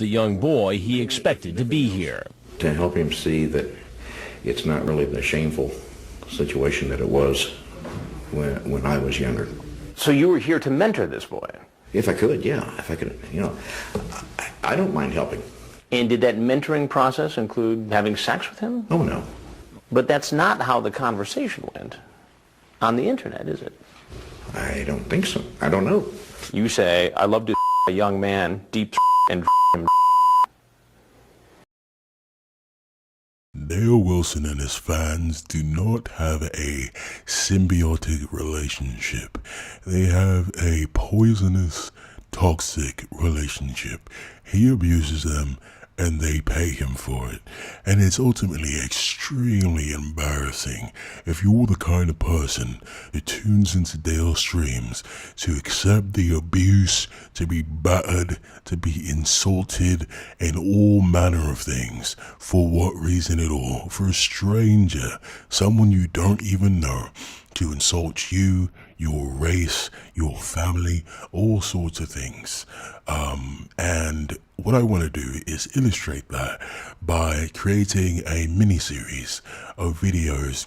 the young boy he expected to be here. To help him see that it's not really the shameful situation that it was when I was younger. So you were here to mentor this boy? If I could, yeah. If I could, I don't mind helping. And did that mentoring process include having sex with him? Oh, no. But that's not how the conversation went on the internet, is it? I don't think so. I don't know. You say, I love to a young man, deep and him. Dale Wilson and his fans do not have a symbiotic relationship. They have a poisonous, toxic relationship. He abuses them and they pay him for it. And it's ultimately extremely embarrassing if you're the kind of person who tunes into Dale's streams to accept the abuse, to be battered, to be insulted, and all manner of things. For what reason at all? For a stranger, someone you don't even know, to insult you, your race, your family, all sorts of things. And what I want to do is illustrate that by creating a mini-series of videos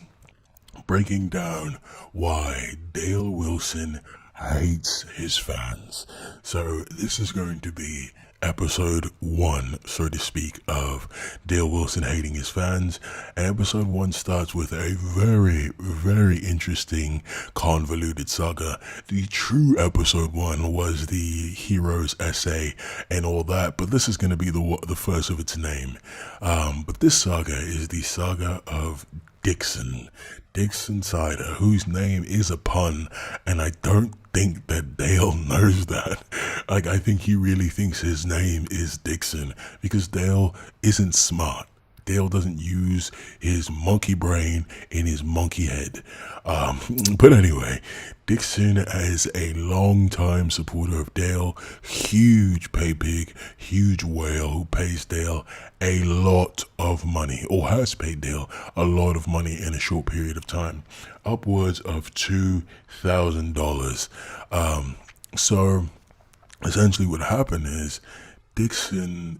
breaking down why Dale Wilson hates his fans. So this is going to be episode 1, so to speak, of Dale Wilson hating his fans. And episode 1 starts with a very, very interesting, convoluted saga. The true episode 1 was the hero's essay and all that, but this is going to be the first of its name. But this saga is the saga of Dixon Ceider, whose name is a pun, and I don't think that Dale knows that. Like, I think he really thinks his name is Dixon because Dale isn't smart. Dale doesn't use his monkey brain in his monkey head. But anyway, Dixon is a long-time supporter of Dale, huge pay pig, huge whale who pays Dale a lot of money, or has paid Dale a lot of money in a short period of time, upwards of $2,000. So essentially what happened is Dixon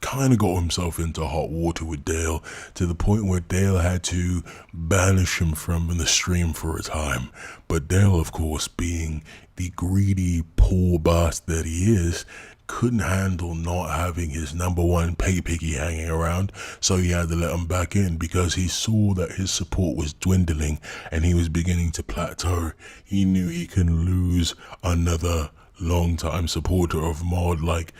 kind of got himself into hot water with Dale to the point where Dale had to banish him from the stream for a time. But Dale, of course, being the greedy, poor bastard he is, couldn't handle not having his number one pay piggy hanging around, so he had to let him back in because he saw that his support was dwindling and he was beginning to plateau. He knew he can lose another long-time supporter of mod like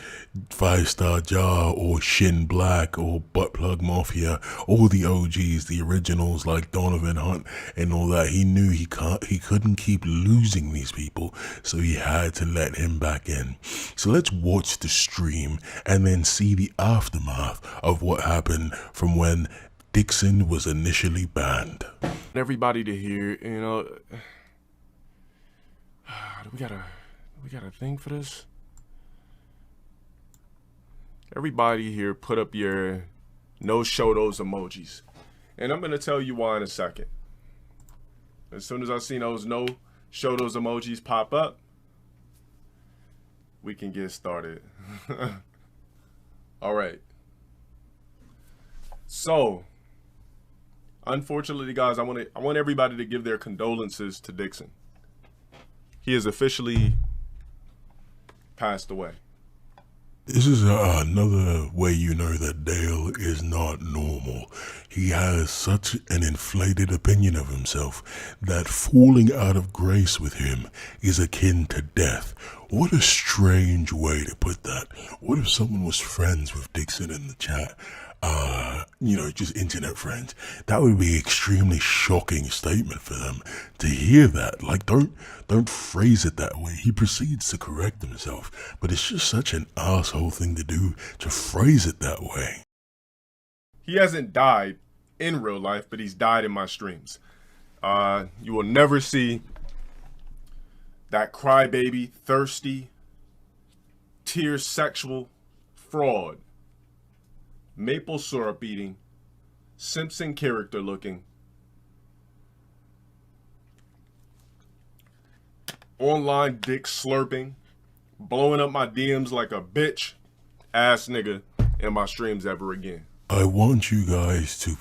5-Star Jar or Shin Black or Buttplug Mafia, all the OGs, the originals like Donovan Hunt and all that. He knew he couldn't keep losing these people, so he had to let him back in. So let's watch the stream and then see the aftermath of what happened from when Dixon was initially banned. Everybody to hear, we got a thing for this. Everybody here put up your no show those emojis. And I'm going to tell you why in a second. As soon as I see those no show those emojis pop up, we can get started. All right. So, unfortunately, guys, I want everybody to give their condolences to Dixon. He is officially passed away. This is another way you know that Dale is not normal. He has such an inflated opinion of himself that falling out of grace with him is akin to death. What a strange way to put that. What if someone was friends with Dixon in the chat? Just internet friends. That would be an extremely shocking statement for them to hear that. Like, don't phrase it that way. He proceeds to correct himself, but it's just such an asshole thing to do, to phrase it that way. He hasn't died in real life, but he's died in my streams. You will never see that crybaby, thirsty, tear sexual fraud, maple syrup eating, Simpson character looking, online dick slurping, blowing up my DMs like a bitch, ass nigga in my streams ever again. I want you guys to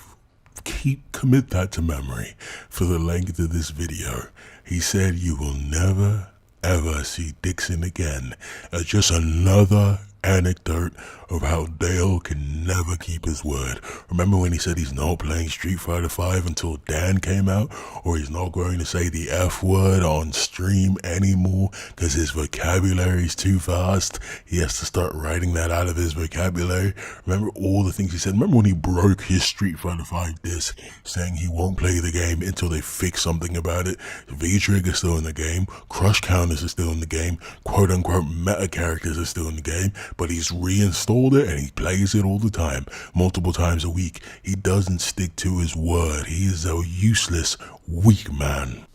commit that to memory for the length of this video. He said you will never ever see Dixon again as just another anecdote of how Dale can never keep his word. Remember when he said he's not playing Street Fighter 5 until Dan came out, or he's not going to say the F word on stream anymore because his vocabulary is too fast? He has to start writing that out of his vocabulary. Remember all the things he said? Remember when he broke his Street Fighter 5 disc saying he won't play the game until they fix something about it? V-Trigger's still in the game, crush counters are still in the game, quote unquote meta characters are still in the game, but he's reinstalled it and he plays it all the time, multiple times a week. He doesn't stick to his word. He is a useless, weak man.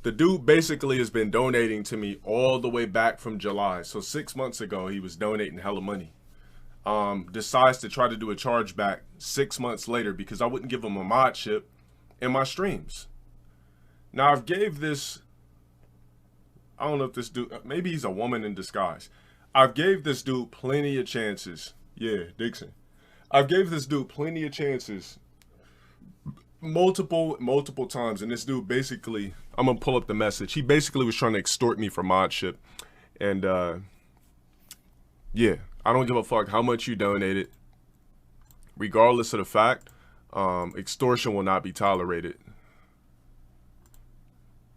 The dude basically has been donating to me all the way back from July. So 6 months ago, he was donating hella money. Decides to try to do a chargeback 6 months later because I wouldn't give him a mod chip in my streams. Now I've gave this, I don't know if this dude, maybe he's a woman in disguise. I've gave this dude plenty of chances. Yeah, Dixon. I've gave this dude plenty of chances. Multiple times. And this dude basically, I'm going to pull up the message. He basically was trying to extort me for modship. And, yeah, I don't give a fuck how much you donated. Regardless of the fact, extortion will not be tolerated.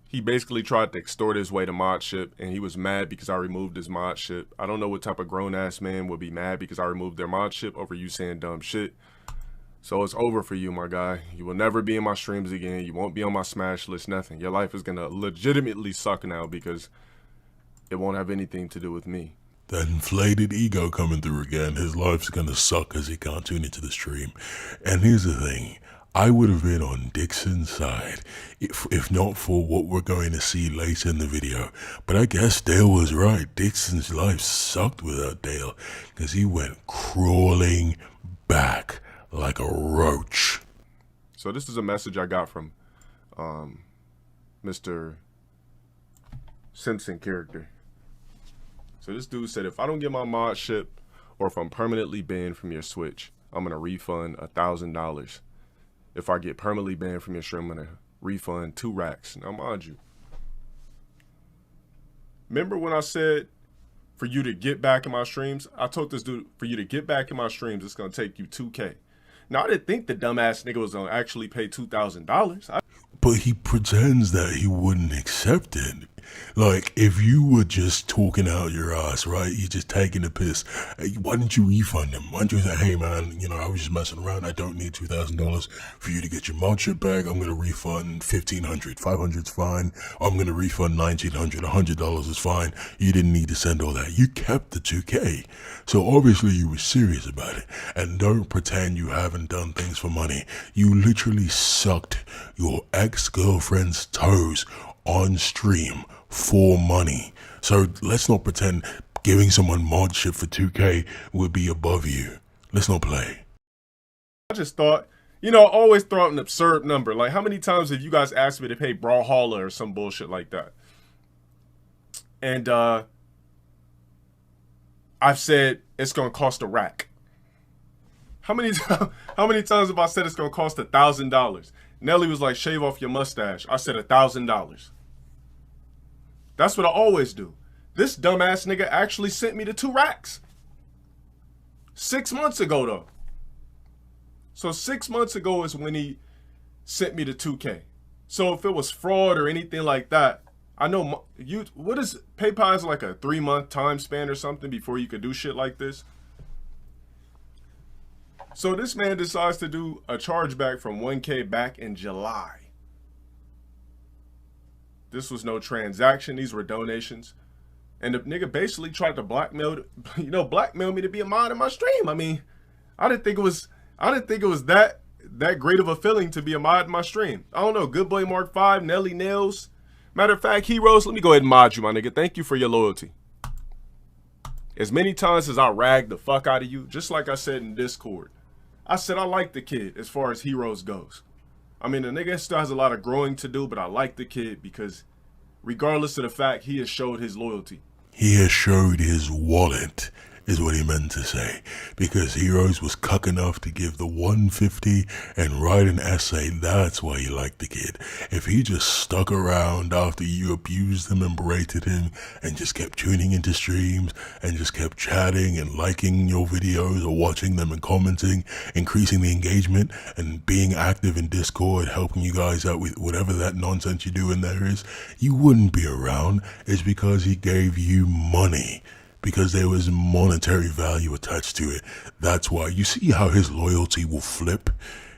He basically tried to extort his way to modship, and he was mad because I removed his modship. I don't know what type of grown-ass man would be mad because I removed their modship over you saying dumb shit. So it's over for you, my guy. You will never be in my streams again. You won't be on my smash list, nothing. Your life is going to legitimately suck now because it won't have anything to do with me. That inflated ego coming through again. His life's going to suck because he can't tune into the stream. And here's the thing. I would have been on Dixon's side if not for what we're going to see later in the video. But I guess Dale was right. Dixon's life sucked without Dale because he went crawling back like a roach. So this is a message I got from Mr. Simpson character. So this dude said, if I don't get my mod ship or if I'm permanently banned from your Switch, I'm going to refund $1,000. If I get permanently banned from your stream, I'm going to refund 2 racks. Now, mind you, remember when I said for you to get back in my streams? I told this dude, for you to get back in my streams, it's going to take you $2K. Now, I didn't think the dumbass nigga was going to actually pay $2,000. But he pretends that he wouldn't accept it. Like, if you were just talking out your ass, right? You're just taking the piss. Hey, why didn't you refund him? Why didn't you say, hey, man, you know, I was just messing around. I don't need $2,000 for you to get your mod chip back. I'm going to refund $1,500. $500's fine. I'm going to refund $1,900. $100 is fine. You didn't need to send all that. You kept the $2K. So obviously you were serious about it. And don't pretend you haven't done things for money. You literally sucked your ex-girlfriend's toes on stream for money. So let's not pretend giving someone mod ship for 2K would be above you. Let's not play. I just thought, you know, I always throw out an absurd number. Like, how many times have you guys asked me to pay Brawlhalla or some bullshit like that? And I've said it's gonna cost a rack. How many times have I said it's gonna cost $1,000? Nelly was like, shave off your mustache. I said $1,000. That's what I always do. This dumbass nigga actually sent me the 2 racks. 6 months ago, though. So 6 months ago is when he sent me the 2K. So if it was fraud or anything like that, I know what is PayPal is like a 3-month time span or something before you could do shit like this. So this man decides to do a chargeback from 1K back in July. This was no transaction. These were donations. And the nigga basically tried to blackmail me to be a mod in my stream. I mean, I didn't think it was that great of a feeling to be a mod in my stream. I don't know. Good Boy Mark 5, Nelly Nails. Matter of fact, Heroes, let me go ahead and mod you, my nigga. Thank you for your loyalty. As many times as I ragged the fuck out of you, just like I said in Discord, I said I like the kid as far as Heroes goes. I mean, the nigga still has a lot of growing to do, but I like the kid because regardless of the fact, he has showed his loyalty. He has showed his wallet is what he meant to say, because Heroes was cuck enough to give the 150 and write an essay. That's why you liked the kid. If he just stuck around after you abused him and berated him and just kept tuning into streams and just kept chatting and liking your videos or watching them and commenting, increasing the engagement and being active in Discord, helping you guys out with whatever that nonsense you do in there is, you wouldn't be around. It's because he gave you money, because there was monetary value attached to it. That's why. You see how his loyalty will flip?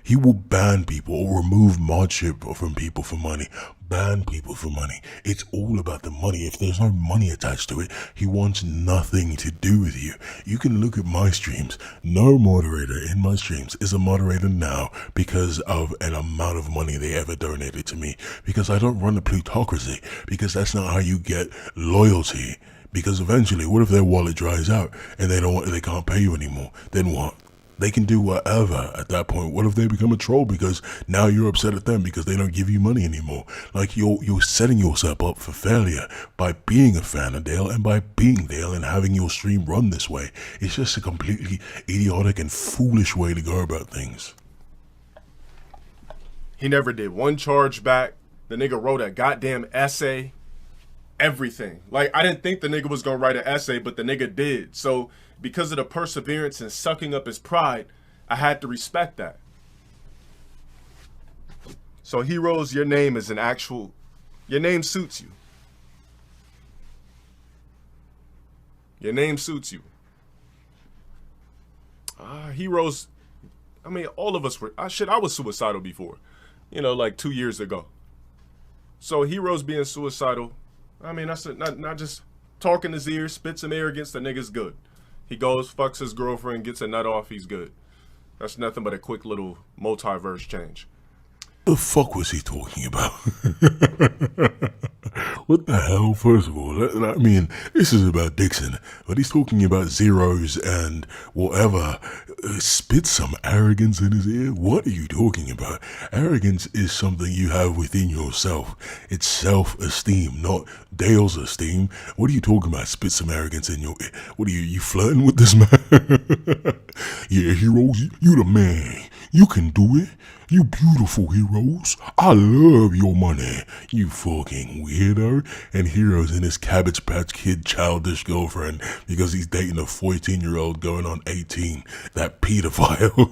He will ban people or remove modship from people for money. Ban people for money. It's all about the money. If there's no money attached to it, he wants nothing to do with you. You can look at my streams. No moderator in my streams is a moderator now because of an amount of money they ever donated to me. Because I don't run a plutocracy. Because that's not how you get loyalty. Because eventually, what if their wallet dries out and they can't pay you anymore? Then what? They can do whatever at that point. What if they become a troll because now you're upset at them because they don't give you money anymore? Like you're setting yourself up for failure by being a fan of Dale and by being Dale and having your stream run this way. It's just a completely idiotic and foolish way to go about things. He never did one charge back. The nigga wrote a goddamn essay. Everything. Like, I didn't think the nigga was gonna write an essay, but the nigga did. So because of the perseverance and sucking up his pride, I had to respect that. So Heroes, your name is an actual, your name suits you. Your name suits you. Heroes, I mean, all of us were, I was suicidal before, you know, like 2 years ago. So Heroes being suicidal, I mean, that's not just talking his ear, spit some arrogance, the nigga's good. He goes, fucks his girlfriend, gets a nut off, he's good. That's nothing but a quick little multiverse change. The fuck was he talking about? What the hell? First of all, I mean, this is about Dixon, but he's talking about zeros and whatever. Spit some arrogance in his ear? What are you talking about? Arrogance is something you have within yourself. It's self-esteem, not Dale's esteem. What are you talking about? Spit some arrogance in your ear? What are you flirting with this man? Yeah, Heroes, you the man. You can do it. You beautiful Heroes. I love your money. You fucking weirdo. And Heroes in his Cabbage Patch Kid childish girlfriend because he's dating a 14-year-old going on 18. That pedophile.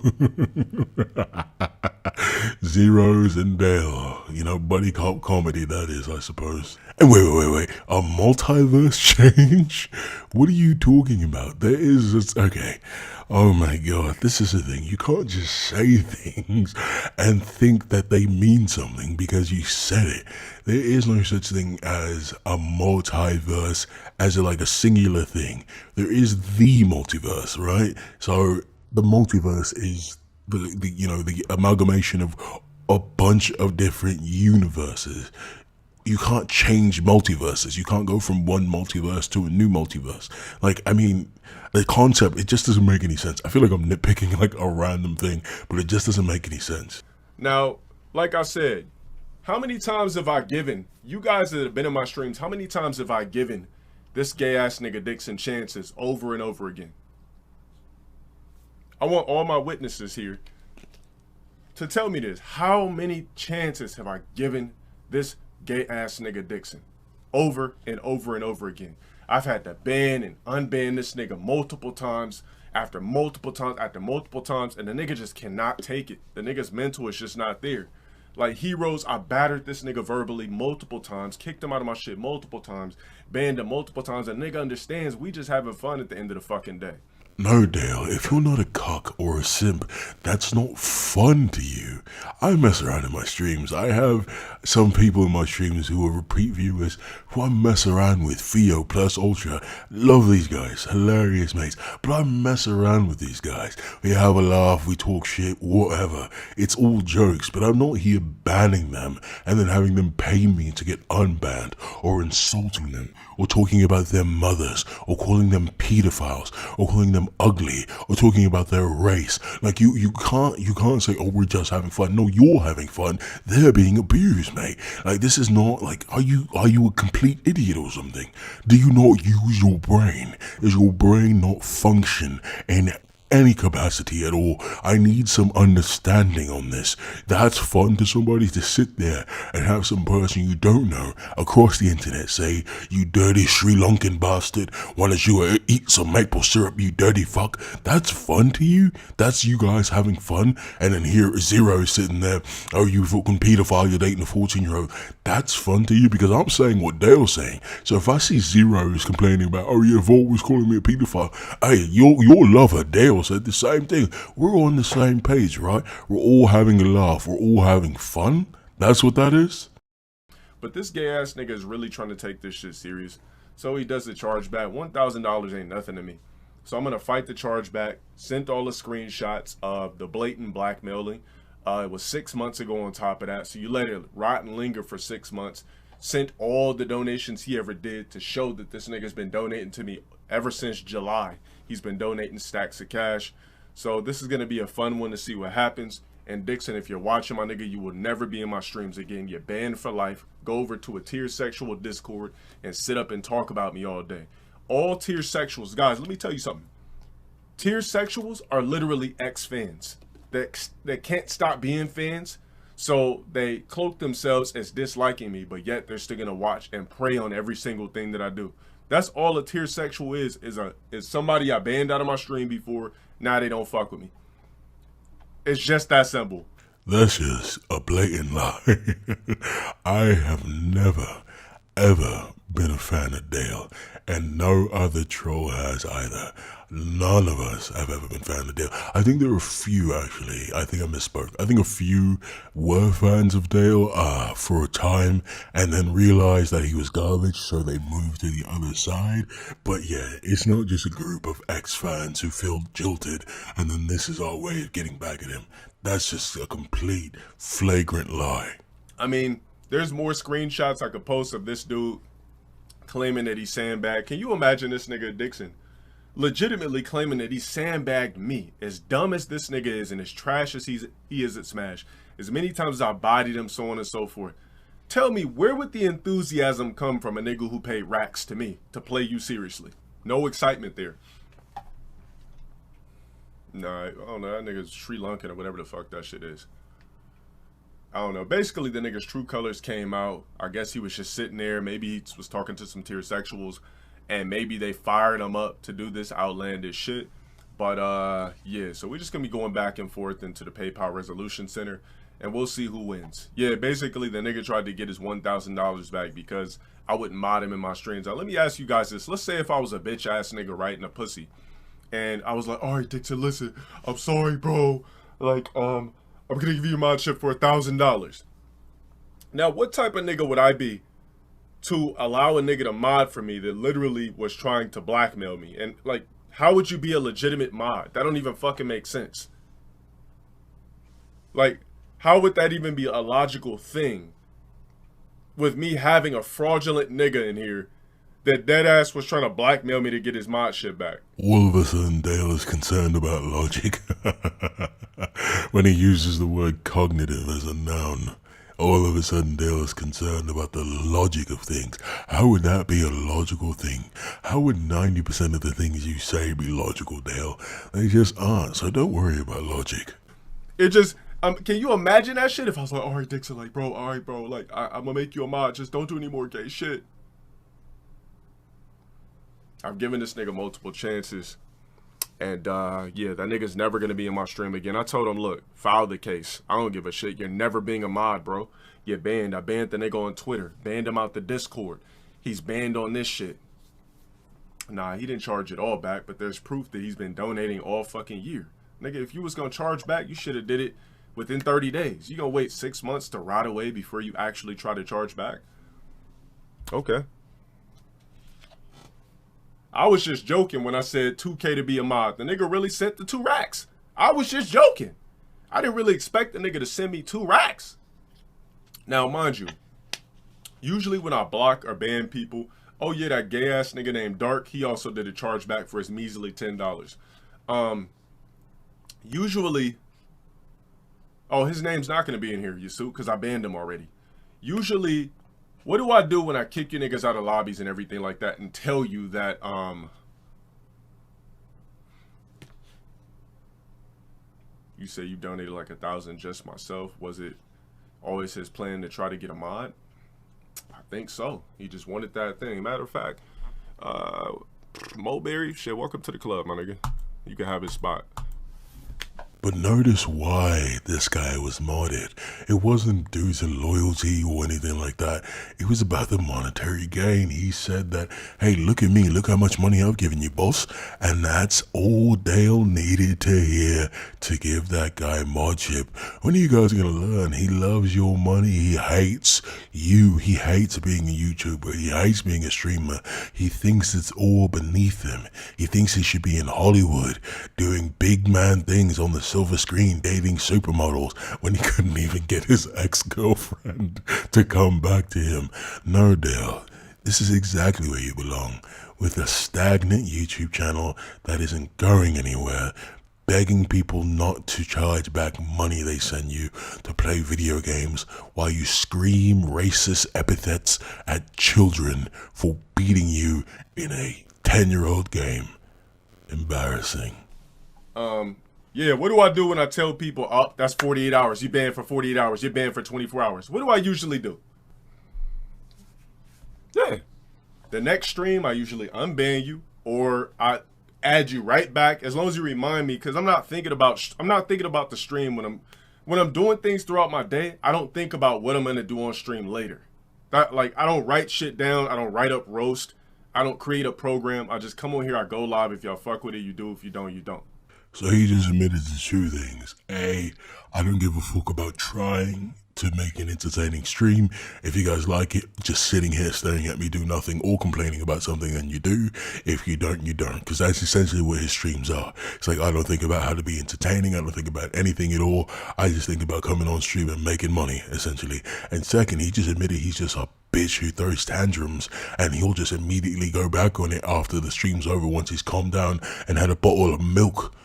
Zeros and Dale. You know, buddy cop comedy that is, I suppose. And wait. A multiverse change? What are you talking about? There is, okay. Oh my god, this is the thing. You can't just say things and think that they mean something because you said it. There is no such thing as a multiverse as like a singular thing. There is the multiverse, right? So the multiverse is the amalgamation of a bunch of different universes. You can't change multiverses. You can't go from one multiverse to a new multiverse. Like, I mean, the concept, it just doesn't make any sense. I feel like I'm nitpicking like a random thing, but it just doesn't make any sense. Now, like I said, how many times have I given, you guys that have been in my streams, how many times have I given this gay ass nigga Dixon chances over and over again? I want all my witnesses here to tell me this. How many chances have I given this gay ass nigga Dixon over and over and over again? I've had to ban and unban this nigga multiple times after multiple times after multiple times, and the nigga just cannot take it. The nigga's mental is just not there. Like Heroes, I battered this nigga verbally multiple times, kicked him out of my shit multiple times, banned him multiple times, and nigga understands we just having fun at the end of the fucking day. No, Dale, if you're not a cuck or a simp, that's not fun to you. I mess around in my streams. I have some people in my streams who are repeat viewers who I mess around with. Theo plus Ultra. Love these guys. Hilarious mates. But I mess around with these guys. We have a laugh, we talk shit, whatever. It's all jokes, but I'm not here banning them and then having them pay me to get unbanned or insulting them or talking about their mothers or calling them pedophiles or calling them ugly or talking about their race. Like you can't say, oh, we're just having fun. No, you're having fun. They're being abused, mate. Like, this is not like, are you a complete idiot or something? Do you not use your brain? Is your brain not function in any capacity at all? I need some understanding on this. That's fun to somebody to sit there and have some person you don't know across the internet say, you dirty Sri Lankan bastard, why don't you eat some maple syrup, you dirty fuck? That's fun to you? That's you guys having fun? And then here Zero sitting there, oh, you fucking pedophile, you're dating a 14-year-old. That's fun to you? Because I'm saying what Dale's saying. So if I see Zero is complaining about, oh yeah, Vault was calling me a pedophile, hey, your lover Dale said the same thing. We're on the same page, right? We're all having a laugh. We're all having fun. That's what that is. But this gay ass nigga is really trying to take this shit serious. So he does the chargeback. $1,000 ain't nothing to me. So I'm going to fight the chargeback. Sent all the screenshots of the blatant blackmailing. It was 6 months ago on top of that. So you let it rot and linger for 6 months. Sent all the donations he ever did to show that this nigga's been donating to me ever since July. He's been donating stacks of cash. So this is going to be a fun one to see what happens. And Dixon, if you're watching, my nigga, you will never be in my streams again. You're banned for life. Go over to a Tiersexual Discord and sit up and talk about me all day. All Tiersexuals, guys, let me tell you something. Tiersexuals are literally ex-fans that can't stop being fans. So they cloak themselves as disliking me, but yet they're still going to watch and prey on every single thing that I do. That's all a Tiersexual is somebody I banned out of my stream before. Now they don't fuck with me. It's just that simple. That's just a blatant lie. I have never, ever been a fan of Dale, and no other troll has either. None of us have ever been fans of Dale. I think there are a few, actually. I think I misspoke. I think a few were fans of Dale for a time and then realized that he was garbage, so they moved to the other side. But yeah, it's not just a group of ex-fans who feel jilted and then this is our way of getting back at him. That's just a complete, flagrant lie. I mean, there's more screenshots I could post of this dude claiming that he sandbagged. Can you imagine this nigga Dixon legitimately claiming that he sandbagged me? As dumb as this nigga is and as trash as he is at Smash, as many times as I bodied him, so on and so forth. Tell me, where would the enthusiasm come from a nigga who paid racks to me to play you seriously? No excitement there. Nah, I don't know, that nigga's Sri Lankan or whatever the fuck that shit is. I don't know. Basically, the nigga's true colors came out. I guess he was just sitting there. Maybe he was talking to some Tiersexuals, and maybe they fired him up to do this outlandish shit. But, yeah, so we're just going to be going back and forth into the PayPal Resolution Center, and we'll see who wins. Yeah, basically, the nigga tried to get his $1,000 back because I wouldn't mod him in my streams. Now, let me ask you guys this. Let's say if I was a bitch-ass nigga writing a pussy, and I was like, all right, Dixon, listen, I'm sorry, bro. Like, I'm going to give you mod ship for $1,000. Now, what type of nigga would I be to allow a nigga to mod for me that literally was trying to blackmail me? And, like, how would you be a legitimate mod? That don't even fucking make sense. Like, how would that even be a logical thing with me having a fraudulent nigga in here that deadass was trying to blackmail me to get his mod shit back? All of a sudden, Dale is concerned about logic. When he uses the word cognitive as a noun, all of a sudden Dale is concerned about the logic of things. How would that be a logical thing? How would 90% of the things you say be logical, Dale? They just aren't, so don't worry about logic. It just, can you imagine that shit? If I was like, all right, Dixon, like, bro, all right, bro, like, I'm gonna make you a mod, just don't do any more gay shit. I've given this nigga multiple chances. And, yeah, that nigga's never going to be in my stream again. I told him, look, file the case. I don't give a shit. You're never being a mod, bro. You're banned. I banned the nigga on Twitter. Banned him out the Discord. He's banned on this shit. Nah, he didn't charge it all back, but there's proof that he's been donating all fucking year. Nigga, if you was going to charge back, you should have did it within 30 days. You going to wait 6 months to rot away before you actually try to charge back? Okay. I was just joking when I said 2K to be a mod. The nigga really sent the 2 racks. I was just joking. I didn't really expect the nigga to send me 2 racks. Now, mind you, usually when I block or ban people, oh yeah, that gay ass nigga named Dark, he also did a chargeback for his measly $10. usually, oh, his name's not going to be in here, Yusuf, because I banned him already. Usually, what do I do when I kick you niggas out of lobbies and everything like that and tell you that, you say you donated like 1,000 just myself. Was it always his plan to try to get a mod? I think so. He just wanted that thing. Matter of fact, Mulberry, shit, welcome to the club, my nigga. You can have his spot. But notice why this guy was modded. It wasn't due to loyalty or anything like that. It was about the monetary gain. He said that, hey, look at me, look how much money I've given you, boss. And that's all Dale needed to hear to give that guy modship. When are you guys gonna learn? He loves your money. He hates you. He hates being a YouTuber. He hates being a streamer. He thinks it's all beneath him. He thinks he should be in Hollywood doing big man things on the silver screen, dating supermodels when he couldn't even get his ex-girlfriend to come back to him. No, Dale, this is exactly where you belong, with a stagnant YouTube channel that isn't going anywhere, begging people not to charge back money they send you to play video games while you scream racist epithets at children for beating you in a 10-year-old game. Embarrassing. Yeah, what do I do when I tell people, oh, that's 48 hours, you banned for 48 hours, you're banned for 24 hours? What do I usually do? Yeah. The next stream, I usually unban you, or I add you right back, as long as you remind me, because I'm not thinking about the stream when I'm doing things throughout my day. I don't think about what I'm gonna do on stream later. I don't write shit down, I don't write up roast, I don't create a program, I just come on here, I go live. If y'all fuck with it, you do. If you don't, you don't. So he just admitted to two things. A, I don't give a fuck about trying to make an entertaining stream. If you guys like it, just sitting here staring at me do nothing or complaining about something, then you do. If you don't, you don't. Because that's essentially what his streams are. It's like, I don't think about how to be entertaining. I don't think about anything at all. I just think about coming on stream and making money, essentially. And second, he just admitted he's just a bitch who throws tantrums, and he'll just immediately go back on it after the stream's over once he's calmed down and had a bottle of milk.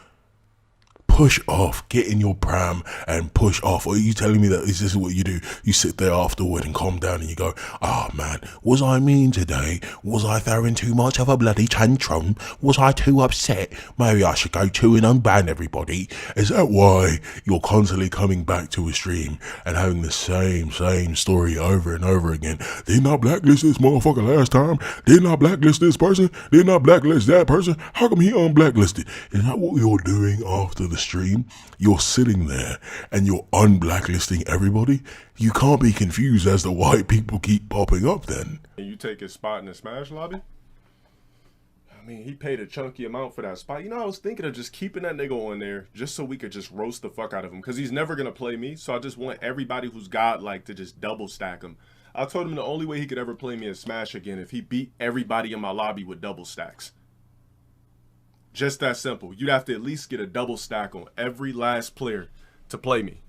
Push off, get in your pram and push off. Or are you telling me that this is what you do? You sit there afterward and calm down and you go, oh man, was I mean today? Was I throwing too much of a bloody tantrum? Was I too upset? Maybe I should go to and unban everybody. Is that why you're constantly coming back to a stream and having the same story over and over again? Didn't I blacklist this motherfucker last time? Didn't I blacklist this person? Didn't I blacklist that person? How come he unblacklisted? Is that what you're doing after the stream? You're sitting there and you're unblacklisting everybody? You can't be confused as to why people keep popping up then. And you take his spot in the Smash lobby? I mean, he paid a chunky amount for that spot. You know, I was thinking of just keeping that nigga on there just so we could just roast the fuck out of him, because he's never gonna play me. So I just want everybody who's godlike to just double stack him. I told him the only way he could ever play me in Smash again if he beat everybody in my lobby with double stacks. Just that simple. You'd have to at least get a double stack on every last player to play me.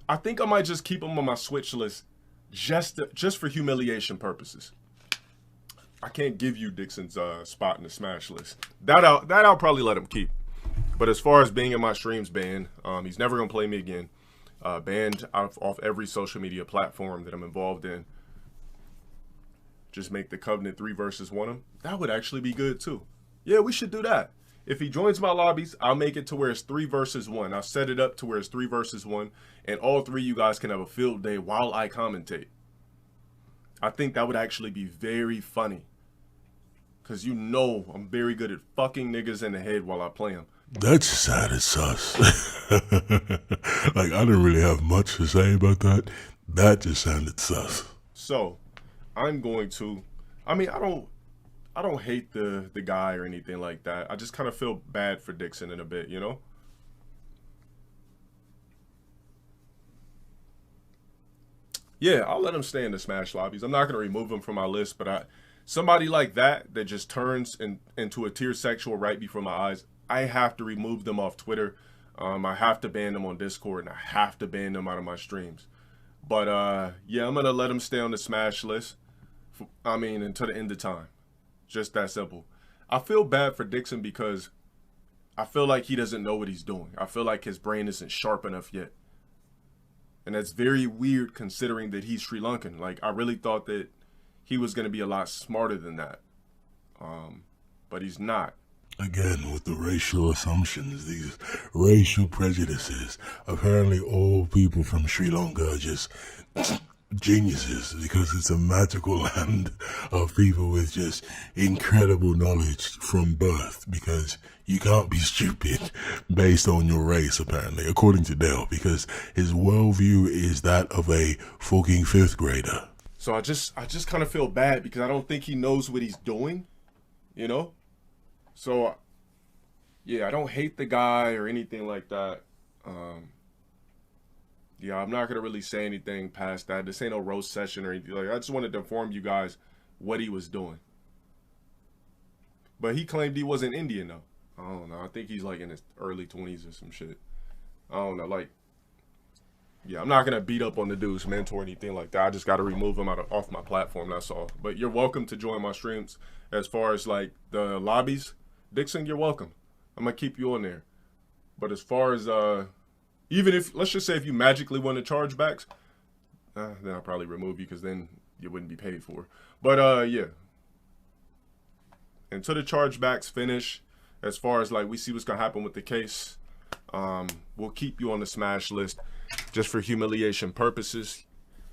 I think I might just keep him on my Switch list just for humiliation purposes. I can't give you Dixon's spot in the Smash list. That I'll probably let him keep. But as far as being in my streams banned, he's never gonna play me again. Banned off every social media platform that I'm involved in. Just make the Covenant 3 versus 1 him. That would actually be good too. Yeah, we should do that. If he joins my lobbies, I'll make it to where it's 3 versus 1. I'll set it up to where it's 3 versus 1, and all three of you guys can have a field day while I commentate. I think that would actually be very funny. Because you know I'm very good at fucking niggas in the head while I play them. That's sad as sus. Like, I don't really have much to say about that. That just sounded sus. So, I'm going to, I mean, I don't hate the guy or anything like that. I just kind of feel bad for Dixon in a bit, you know? Yeah, I'll let him stay in the Smash lobbies. I'm not going to remove him from my list, but somebody like that just turns into a tier sexual right before my eyes, I have to remove them off Twitter. I have to ban them on Discord, and I have to ban them out of my streams. But yeah, I'm going to let him stay on the Smash list. I mean, until the end of time. Just that simple. I feel bad for Dixon because I feel like he doesn't know what he's doing. I feel like his brain isn't sharp enough yet. And that's very weird considering that he's Sri Lankan. Like, I really thought that he was going to be a lot smarter than that. But he's not. Again, with the racial assumptions, these racial prejudices, apparently all people from Sri Lanka are just geniuses because it's a magical land of people with just incredible knowledge from birth, because you can't be stupid based on your race, apparently, according to Dale, because his worldview is that of a fucking 5th grader. So I just kind of feel bad because I don't think he knows what he's doing, you know? So, yeah, I don't hate the guy or anything like that. Yeah, I'm not going to really say anything past that. This ain't no roast session or anything. Like, I just wanted to inform you guys what he was doing. But he claimed he wasn't Indian, though. I don't know. I think he's, like, in his early 20s or some shit. I don't know. Like, yeah, I'm not going to beat up on the dude's mentor or anything like that. I just got to remove him off my platform, that's all. But you're welcome to join my streams. As far as, like, the lobbies, Dixon, you're welcome. I'm going to keep you on there. But as far as, even if, let's just say if you magically won the chargebacks, then I'll probably remove you because then you wouldn't be paid for. But, yeah. Until the chargebacks finish, as far as, like, we see what's going to happen with the case, we'll keep you on the smash list just for humiliation purposes.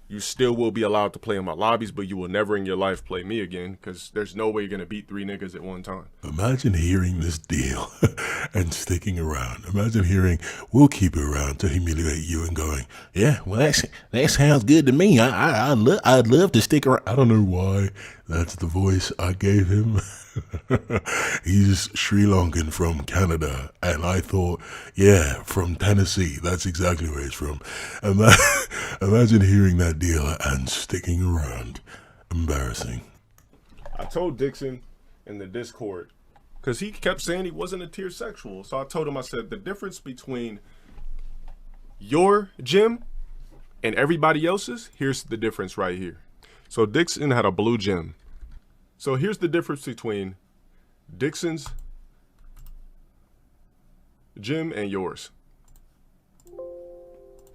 You still will be allowed to play in my lobbies, but you will never in your life play me again because there's no way you're going to beat 3 niggas at one time. Imagine hearing this deal and sticking around. Imagine hearing, we'll keep you around to humiliate you and going, yeah, well, that sounds good to me. I'd love to stick around. I don't know why that's the voice I gave him. He's Sri Lankan from Canada, and I thought, yeah, from Tennessee. That's exactly where he's from. Imagine hearing that deal and sticking around. Embarrassing. I told Dixon in the Discord, because he kept saying he wasn't a tier sexual. So I told him, I said, the difference between your gym and everybody else's, here's the difference right here. So Dixon had a blue gym. So here's the difference between Dixon's gym and yours.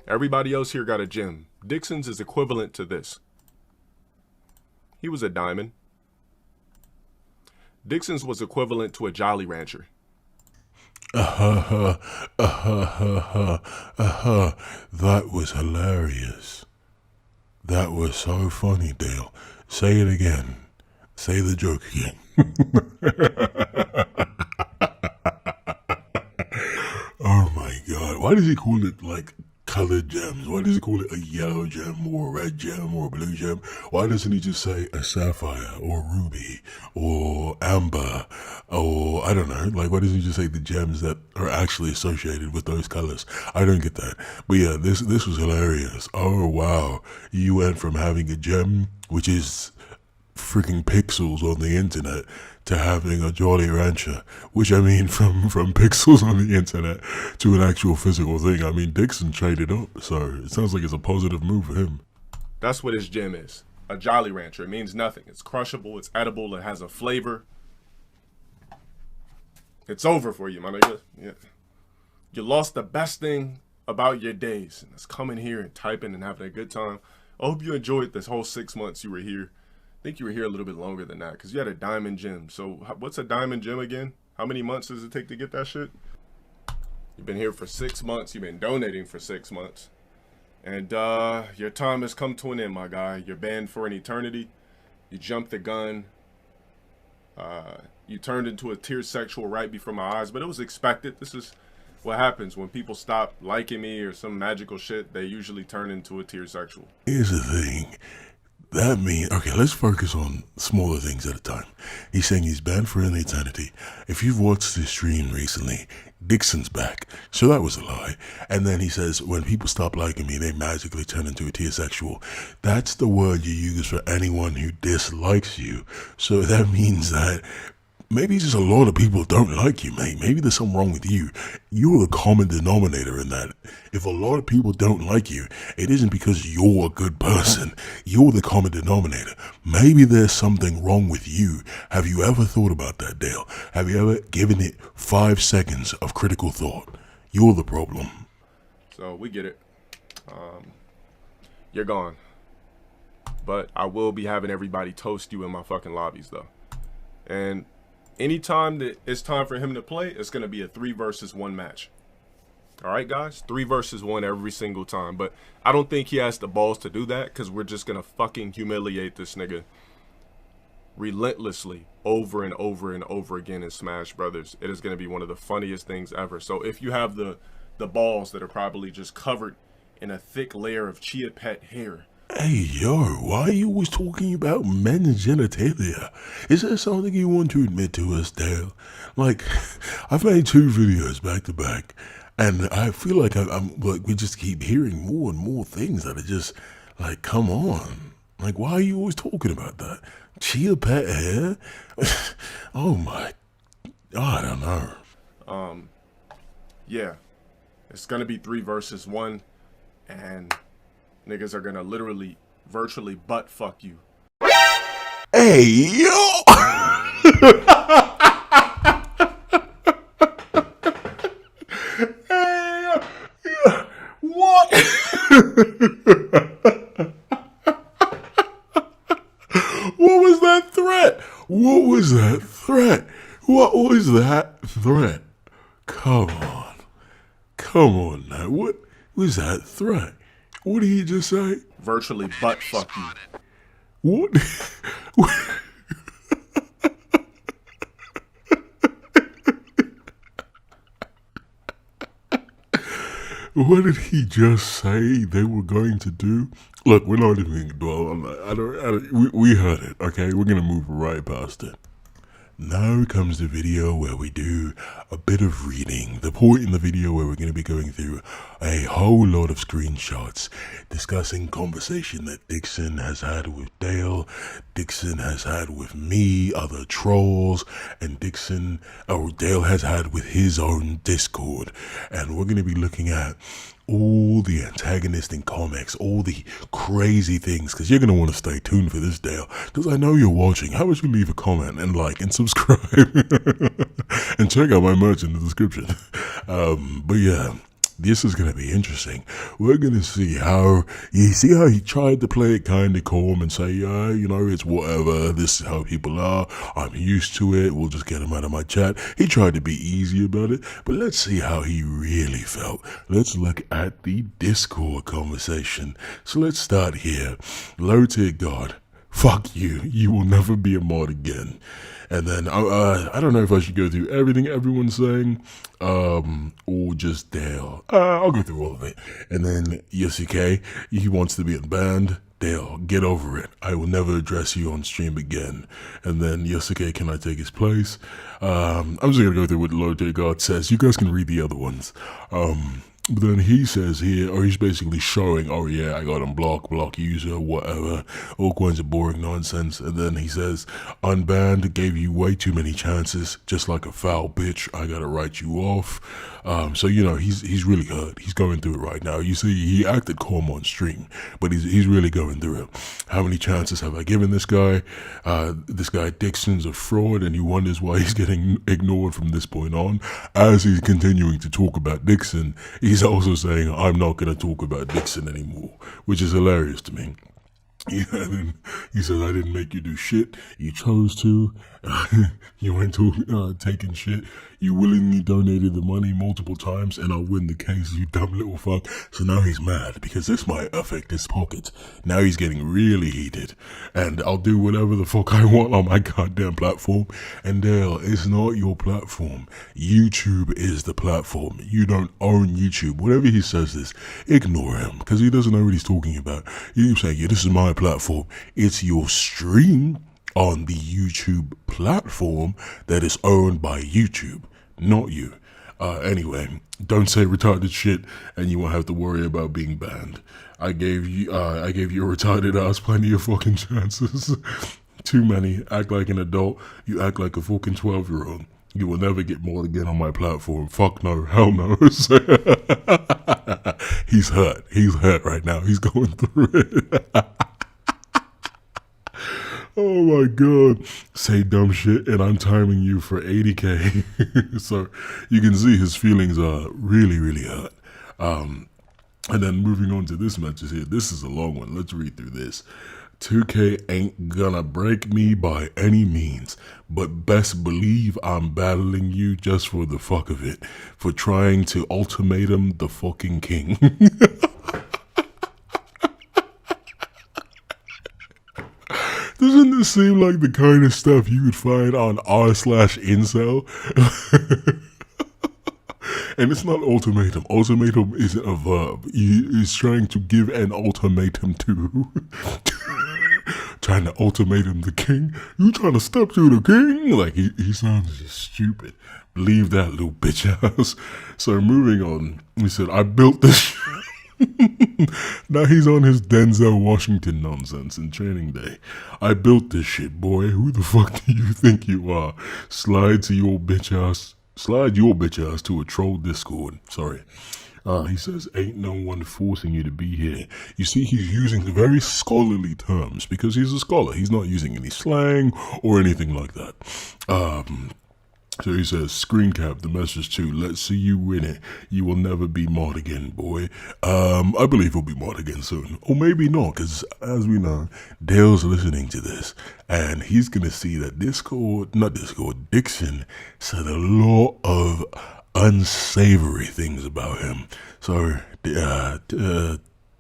Everybody else here got a gym. Dixon's is equivalent to this. He was a diamond. Dixon's was equivalent to a Jolly Rancher. That was hilarious. That was so funny, Dale. Say it again. Say the joke again. Oh my God. Why does he call it like colored gems? Why does he call it a yellow gem or a red gem or a blue gem? Why doesn't he just say a sapphire or ruby or amber or I don't know? Like, why doesn't he just say the gems that are actually associated with those colors? I don't get that. But yeah, this was hilarious. Oh wow. You went from having a gem, which is freaking pixels on the internet, to having a Jolly Rancher, which I mean from pixels on the internet to an actual physical thing. I mean, Dixon traded up, so it sounds like it's a positive move for him. That's what his gem is. A Jolly Rancher. It means nothing. It's crushable, it's edible, it has a flavor. It's over for you, my nigga. Yeah. You lost the best thing about your days, and it's coming here and typing and having a good time. I hope you enjoyed this whole 6 months you were here. I think you were here a little bit longer than that because you had a diamond gym. So what's a diamond gym again? How many months does it take to get that shit? You've been here for 6 months. You've been donating for 6 months. And your time has come to an end, my guy. You're banned for an eternity. You jumped the gun. You turned into a tier sexual right before my eyes. But it was expected. This is what happens when people stop liking me or some magical shit. They usually turn into a tier sexual. Here's the thing. That means, okay, let's focus on smaller things at a time. He's saying he's banned for an eternity. If you've watched this stream recently, Dixon's back. So that was a lie. And then he says, when people stop liking me, they magically turn into a tier sexual. That's the word you use for anyone who dislikes you. So that means that maybe just a lot of people don't like you, mate. Maybe there's something wrong with you. You're the common denominator in that. If a lot of people don't like you, it isn't because you're a good person. You're the common denominator. Maybe there's something wrong with you. Have you ever thought about that, Dale? Have you ever given it 5 seconds of critical thought? You're the problem. So we get it. You're gone. But I will be having everybody toast you in my fucking lobbies, though. And anytime that it's time for him to play, it's going to be a 3 versus 1 match. All right, guys? 3 versus 1 every single time. But I don't think he has the balls to do that because we're just going to fucking humiliate this nigga relentlessly over and over and over again in Smash Brothers. It is going to be one of the funniest things ever. So if you have the balls that are probably just covered in a thick layer of chia pet hair. Hey, yo, why are you always talking about men's genitalia? Is there something you want to admit to us, Dale? Like, I've made 2 videos back to back, and I feel like I'm like, we just keep hearing more and more things that are just, like, come on. Like, why are you always talking about that? Chia pet hair? Oh my, I don't know. Yeah, it's gonna be 3 versus 1, and niggas are gonna literally, virtually butt fuck you. Hey, yo! Hey, what? What was that threat? What was that threat? What was that threat? Come on. Come on now. What was that threat? What did he just say? Virtually butt fuck you. What? What did he just say they were going to do? Look, we're not even going to dwell on that. We heard it, okay? We're going to move right past it. Now comes the video where we do a bit of reading. The point in the video where we're going to be going through a whole lot of screenshots discussing conversation that Dixon has had with Dale, Dixon has had with me, other trolls, and Dale has had with his own Discord. And we're going to be looking at all the antagonistic comics, all the crazy things, because you're going to want to stay tuned for this, Dale, because I know you're watching. How about you leave a comment and like and subscribe and check out my merch in the description. But yeah, this is going to be interesting. We're going to see how he tried to play it kind of calm and say, yeah, you know, it's whatever. This is how people are. I'm used to it. We'll just get him out of my chat. He tried to be easy about it, but let's see how he really felt. Let's look at the Discord conversation. So let's start here. LowTierGod, fuck you. You will never be a mod again. And then, I don't know if I should go through everything everyone's saying, or just Dale. I'll go through all of it. And then, Yosuke, he wants to be unbanned. Dale, get over it. I will never address you on stream again. And then, Yosuke, can I take his place? I'm just going to go through what LowTierGod says. You guys can read the other ones. But then he says here, or he's basically showing, oh yeah, I got him block user, whatever, all kinds of boring nonsense. And then he says, unbanned, gave you way too many chances, just like a foul bitch, I gotta write you off. So, you know, he's really hurt. He's going through it right now. You see, he acted calm on stream, but he's really going through it. How many chances have I given this guy? This guy Dixon's a fraud, and he wonders why he's getting ignored from this point on. As he's continuing to talk about Dixon, he's also saying, I'm not going to talk about Dixon anymore, which is hilarious to me. He says, I didn't make you do shit. You chose to. You went to taking shit. You willingly donated the money multiple times, and I'll win the case, you dumb little fuck. So now he's mad because this might affect his pockets. Now he's getting really heated, and I'll do whatever the fuck I want on my goddamn platform. And Dale, it's not your platform. YouTube is the platform. You don't own YouTube. Whatever he says this, ignore him, because he doesn't know what he's talking about. He keeps saying, yeah, this is my platform. It's your stream on the YouTube platform that is owned by YouTube, not you. Anyway, don't say retarded shit and you won't have to worry about being banned. I gave you a retarded ass plenty of fucking chances. Too many. Act like an adult. You act like a fucking 12-year-old. You will never get more again on my platform. Fuck no. Hell no. He's hurt. He's hurt right now. He's going through it. Oh my god. Say dumb shit and I'm timing you for 80K. So you can see his feelings are really, really hurt. And then moving on to this message here. This is a long one. Let's read through this. 2K ain't gonna break me by any means, but best believe I'm battling you just for the fuck of it, for trying to ultimatum the fucking king. Doesn't this seem like the kind of stuff you would find on r/incel? And it's not ultimatum. Ultimatum isn't a verb. He's trying to give an ultimatum to. Trying to ultimatum the king? You trying to step to the king? Like, he sounds just stupid. Believe that, little bitch ass. So moving on, he said, I built this. Now he's on his Denzel Washington nonsense in Training Day. I built this shit, boy. Who the fuck do you think you are? Slide your bitch ass to a troll Discord. Sorry. He says, ain't no one forcing you to be here. You see, he's using very scholarly terms because he's a scholar. He's not using any slang or anything like that. So he says, screen cap the message too. Let's see you win it. You will never be mod again, boy. I believe he'll be mod again soon. Or maybe not, because as we know, Dale's listening to this. And he's going to see that Dixon said a lot of unsavory things about him. So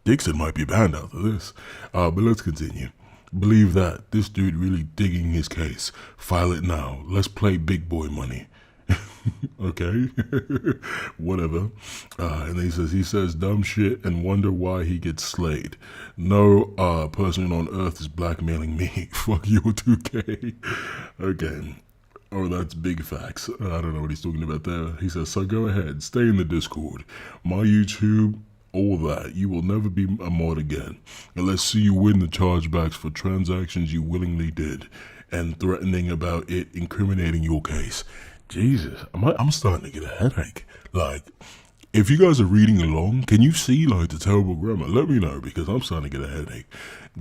Dixon might be banned after this. But let's continue. Believe that. This dude really digging his case. File it now. Let's play big boy money. Okay. Whatever. And he says dumb shit and wonder why he gets slayed. No person on earth is blackmailing me. Fuck your 2K. Okay. Oh, that's big facts. I don't know what he's talking about there. He says, so go ahead. Stay in the Discord. My YouTube, all that. You will never be a mod again. And let's see you win the chargebacks for transactions you willingly did. And threatening about it, incriminating your case. Jesus, I'm starting to get a headache. Like, if you guys are reading along, can you see like the terrible grammar? Let me know because I'm starting to get a headache.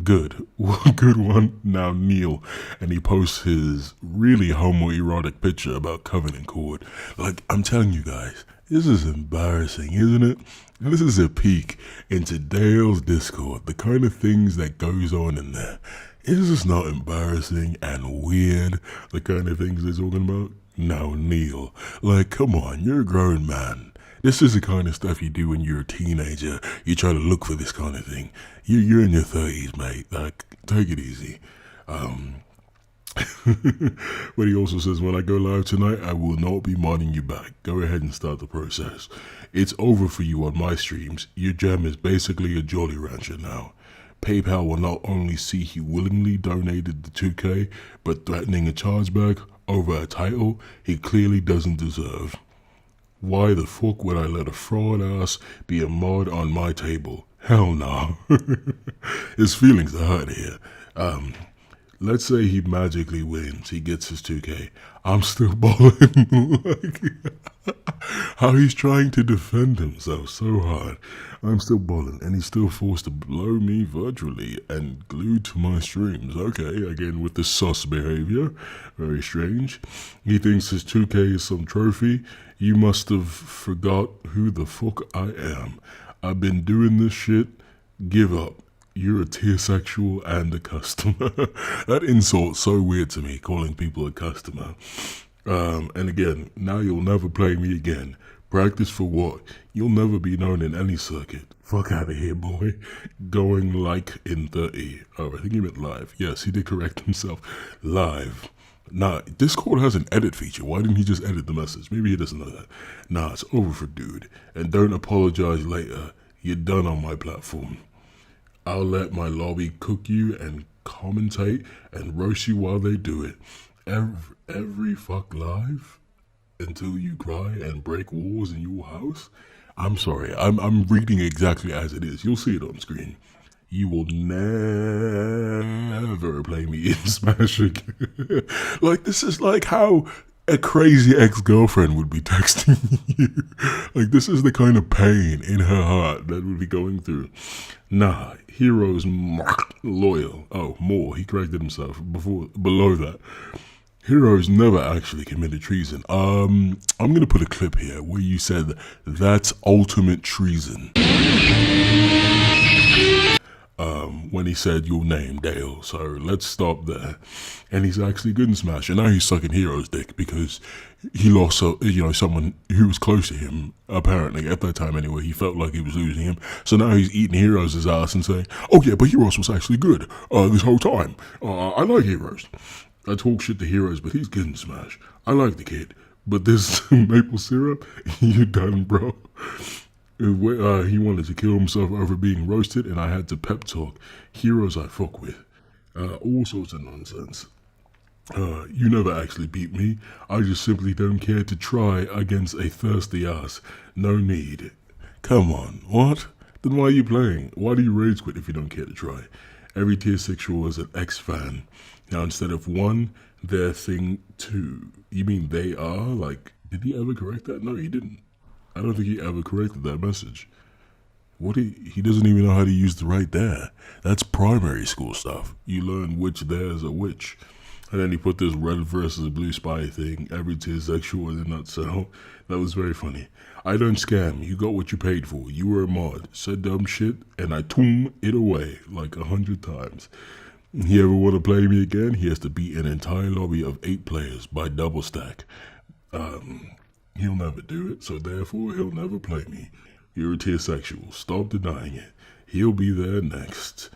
Good. Good one. Now Neil. And he posts his really homoerotic picture about Covenant Cord. Like, I'm telling you guys, this is embarrassing, isn't it? This is a peek into Dale's Discord, the kind of things that goes on in there. Is this not embarrassing and weird, the kind of things they're talking about? Now, Neil, like, come on, you're a grown man. This is the kind of stuff you do when you're a teenager. You try to look for this kind of thing. You're in your 30s, mate. Like, take it easy. But he also says, when I go live tonight, I will not be modding you back. Go ahead and start the process. It's over for you on my streams. Your gem is basically a Jolly Rancher now. PayPal will not only see he willingly donated the 2K, but threatening a chargeback over a title he clearly doesn't deserve. Why the fuck would I let a fraud ass be a mod on my table? Hell no. His feelings are hurt here. Let's say he magically wins. He gets his 2K. I'm still balling. Like, how he's trying to defend himself so hard. I'm still balling. And he's still forced to blow me virtually and glued to my streams. Okay, again with the sus behavior. Very strange. He thinks his 2K is some trophy. You must have forgot who the fuck I am. I've been doing this shit. Give up. You're a tearsexual and a customer. That insult's so weird to me, calling people a customer. And again, now you'll never play me again. Practice for what? You'll never be known in any circuit. Fuck out of here, boy. Going like in 30. Oh, I think he meant live. Yes, he did correct himself. Live. Nah, Discord has an edit feature. Why didn't he just edit the message? Maybe he doesn't know that. Nah, it's over for dude. And don't apologize later. You're done on my platform. I'll let my lobby cook you and commentate and roast you while they do it. Every fuck live until you cry and break walls in your house. I'm sorry, I'm reading exactly as it is. You'll see it on screen. you will never play me in Smash again. Like, this is like how a crazy ex-girlfriend would be texting you. Like, this is the kind of pain in her heart that would be going through. Nah, Hero's loyal. Oh, more. He corrected himself below that. Hero's never actually committed treason. I'm gonna put a clip here where you said that's ultimate treason. When he said your name, Dale. So let's stop there. And he's actually good in Smash. And now he's sucking Hero's dick because he lost, someone who was close to him. Apparently, at that time anyway, he felt like he was losing him. So now he's eating Hero's ass and saying, "Oh yeah, but Hero's was actually good this whole time. I like Hero's. I talk shit to Hero's, but he's good in Smash. I like the kid. But this maple syrup, you done, bro." He wanted to kill himself over being roasted, and I had to pep talk Heroes I fuck with. All sorts of nonsense. You never actually beat me. I just simply don't care to try against a thirsty ass. No need. Come on, what? Then why are you playing? Why do you rage quit if you don't care to try? Every tier 6 is an X-fan. Now instead of 1, they're thing 2. You mean they are? Like, did he ever correct that? No, he didn't. I don't think he ever corrected that message. He doesn't even know how to use the right there. That's primary school stuff. You learn which there's a which. And then he put this red versus blue spy thing, every tier sexual in a nutshell. That was very funny. I don't scam. You got what you paid for. You were a mod. Said dumb shit, and I toom it away like 100 times. He ever want to play me again? He has to beat an entire lobby of 8 players by double stack. He'll never do it, so therefore he'll never play me. You're a tier sexual. Stop denying it. He'll be there next.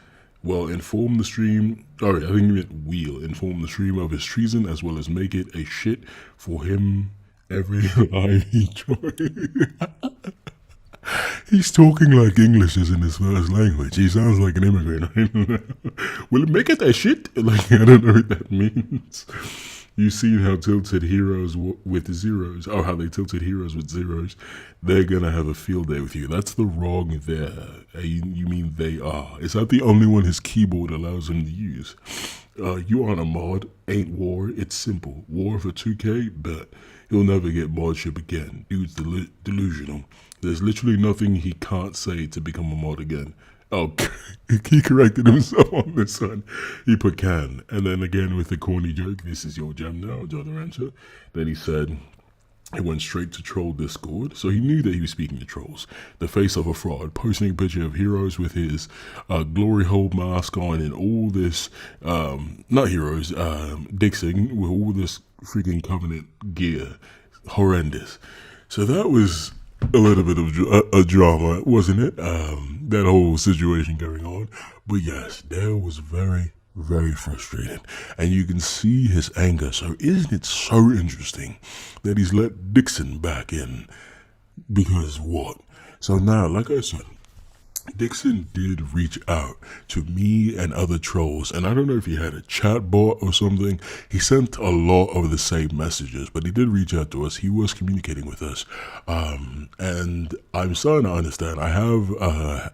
Well, inform the stream. Alright, I think you meant we'll inform the stream of his treason as well as make it a shit for him every live he joins. He's talking like English isn't his first language. He sounds like an immigrant. Will it make it a shit? Like, I don't know what that means. You've seen how tilted Heroes with zeros, or how they tilted Heroes with zeros. They're gonna have a field day with you. That's the wrong there. You mean they are. Is that the only one his keyboard allows him to use? You aren't a mod, ain't war, it's simple. War for 2K, bet. He'll never get modship again. Dude's delusional. There's literally nothing he can't say to become a mod again. Oh, he corrected himself on this one. He put can. And then again with the corny joke, this is your gem now, John the Rancher. Then he said, it went straight to troll Discord. So he knew that he was speaking to trolls. The face of a fraud, posting a picture of Heroes with his glory hole mask on and all this, not Heroes, Dixon with all this freaking Covenant gear. Horrendous. So that was a little bit of a drama, wasn't it? That whole situation going on. But yes, Dale was very, very frustrated. And you can see his anger. So isn't it so interesting that he's let Dixon back in? Because what? So now, like I said, Dixon did reach out to me and other trolls, and I don't know if he had a chat bot or something. He sent a lot of the same messages, but he did reach out to us. He was communicating with us, and I'm starting to understand. I have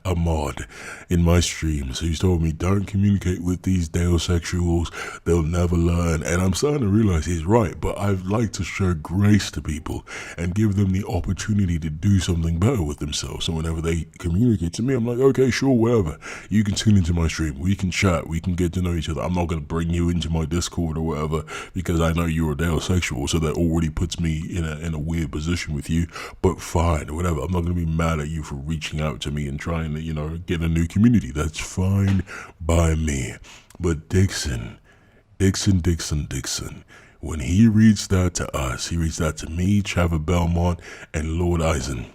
a mod in my stream, so he's told me don't communicate with these deosexuals, they'll never learn, and I'm starting to realize he's right, but I'd like to show grace to people and give them the opportunity to do something better with themselves. So whenever they communicate to me, I'm like, okay, sure, whatever. You can tune into my stream. We can chat. We can get to know each other. I'm not going to bring you into my Discord or whatever because I know you're a deosexual, so that already puts me in a weird position with you. But fine, whatever. I'm not going to be mad at you for reaching out to me and trying to, get a new community. That's fine by me. But Dixon, when he reached out to us, he reached out to me, Trevor Belmont, and Lord Eisen.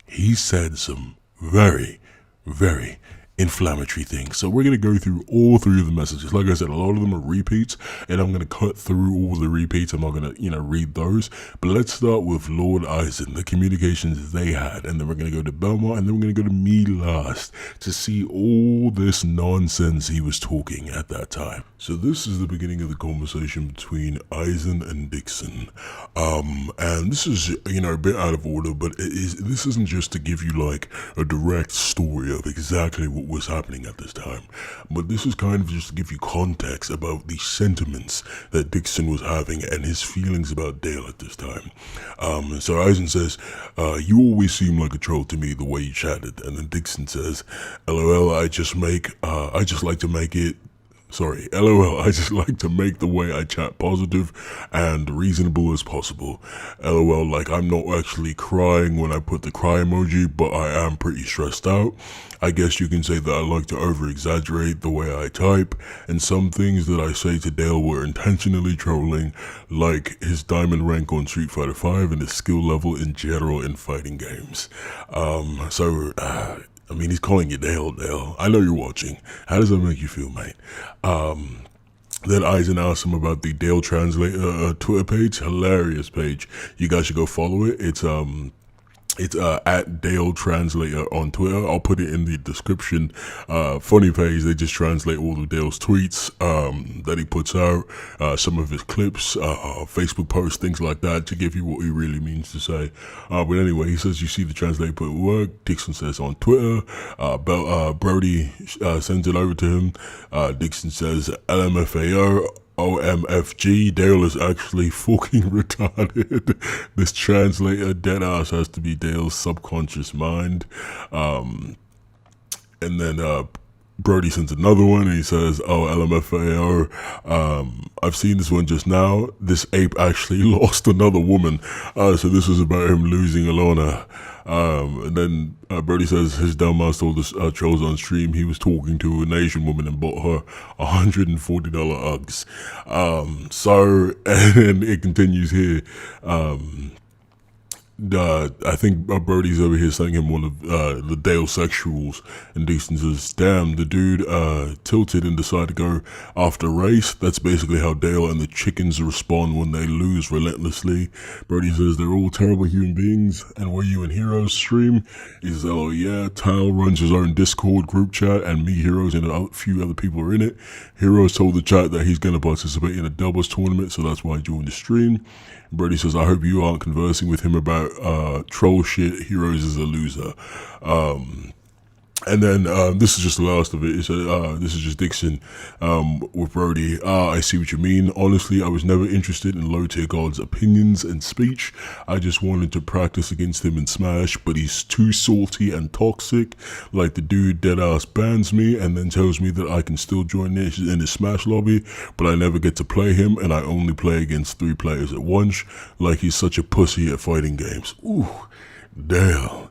He said some very, very inflammatory things. So we're going to go through all 3 of the messages. Like I said, a lot of them are repeats, and I'm going to cut through all the repeats. I'm not going to, read those. But let's start with Lord Eisen, the communications they had, and then we're going to go to Belmont, and then we're going to go to me last to see all this nonsense he was talking at that time. So this is the beginning of the conversation between Eisen and Dixon. And this is, a bit out of order, but this isn't just to give you like a direct story of exactly what what was happening at this time. But this is kind of just to give you context about the sentiments that Dixon was having and his feelings about Dale at this time. So Eisen says, you always seem like a troll to me the way you chatted. And then Dixon says, LOL, I just like to make the way I chat positive and reasonable as possible. LOL, like I'm not actually crying when I put the cry emoji, but I am pretty stressed out. I guess you can say that I like to over-exaggerate the way I type, and some things that I say to Dale were intentionally trolling, like his diamond rank on Street Fighter V and his skill level in general in fighting games. I mean, he's calling you Dale. I know you're watching. How does that make you feel, mate? Then Eisen asked him about the Dale Translator Twitter page. Hilarious page. You guys should go follow it. It's at Dale Translator on Twitter. I'll put it in the description. Funny page. They just translate all of Dale's tweets that he puts out, some of his clips, Facebook posts, things like that, to give you what he really means to say. But anyway, he says you see the translator put it work. Dixon says on Twitter. Brody sends it over to him. Dixon says LMFAO. OMFG, Dale is actually fucking retarded. This translator deadass has to be Dale's subconscious mind. And then Brody sends another one and he says, oh, LMFAO, I've seen this one just now. This ape actually lost another woman. So this is about him losing Alona. And then Brody says his dumbass told us trolls on stream he was talking to an Asian woman and bought her $140 Uggs. And then it continues here. I think Brody's over here saying him one of the Dale sexuals, and Dixon says, damn, the dude tilted and decided to go after race. That's basically how Dale and the chickens respond when they lose relentlessly. Brody says they're all terrible human beings, and were you in Heroes stream? He says, oh yeah, Tile runs his own Discord group chat, and me, Heroes, and a few other people are in it. Heroes told the chat that he's going to participate in a doubles tournament, so that's why I joined the stream. Brody says, I hope you aren't conversing with him about troll shit. Heroes is a loser. And then this is just the last of it. It said, this is just Dixon with Brody. I see what you mean. Honestly, I was never interested in LowTierGod's opinions and speech. I just wanted to practice against him in Smash, but he's too salty and toxic. Like the dude deadass bans me and then tells me that I can still join in his Smash lobby, but I never get to play him, and I only play against 3 players at once. Like he's such a pussy at fighting games. Ooh, damn.